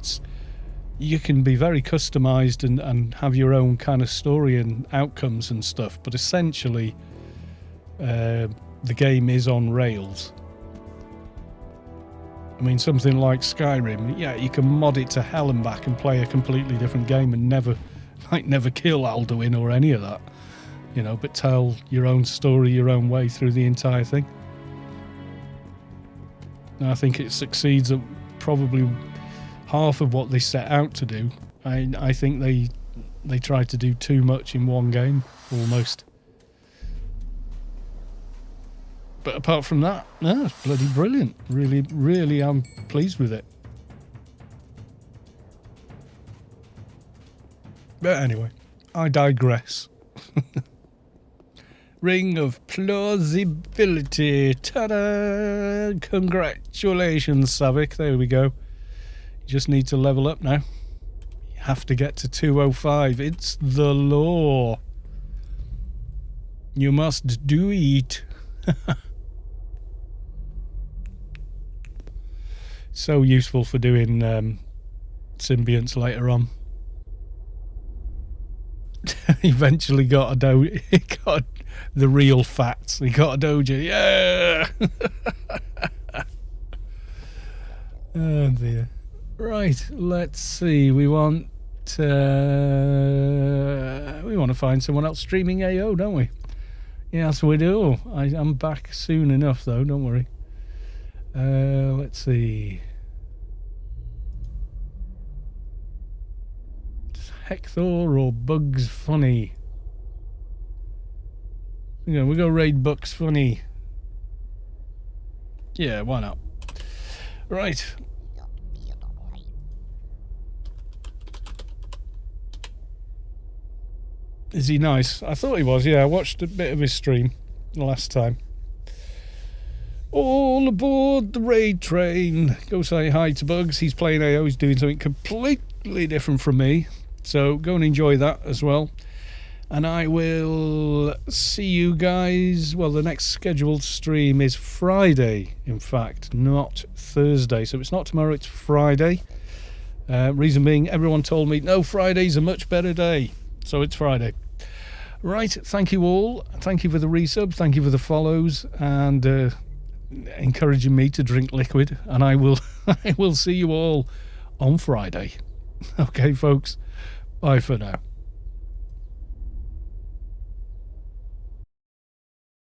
You can be very customized and have your own kind of story and outcomes and stuff, but essentially the game is on rails. I mean, something like Skyrim, yeah, you can mod it to hell and back and play a completely different game and never kill Alduin or any of that, but tell your own story your own way through the entire thing. And I think it succeeds at probably half of what they set out to do. I think they they tried to do too much in one game, almost. But apart from that, no, it's bloody brilliant. Really, really, I'm pleased with it. But anyway, I digress. Ring of Plausibility. Ta-da! Congratulations, Saavick. There we go. You just need to level up now. You have to get to 205. It's the law. You must do it. So useful for doing symbionts later on. Eventually got a he got the real facts. He got a dojo. Yeah. Oh dear. Right. Let's see. We want to find someone else streaming AO, don't we? Yes, we do. I'm back soon enough, though. Don't worry. Let's see. Hector or Bugs Funny? Yeah, we go raid Bugs Funny. Yeah, why not? Right. Is he nice? I thought he was, yeah. I watched a bit of his stream last time. All aboard the raid train. Go say hi to Bugs. He's playing AO. He's doing something completely different from me. So go and enjoy that as well. And I will see you guys. Well, the next scheduled stream is Friday, in fact, not Thursday. So it's not tomorrow, it's Friday. Reason being, everyone told me, no, Friday's a much better day. So it's Friday. Right, thank you all. Thank you for the resubs. Thank you for the follows. And encouraging me to drink liquid. And I will see you all on Friday. Okay, folks. Bye for now.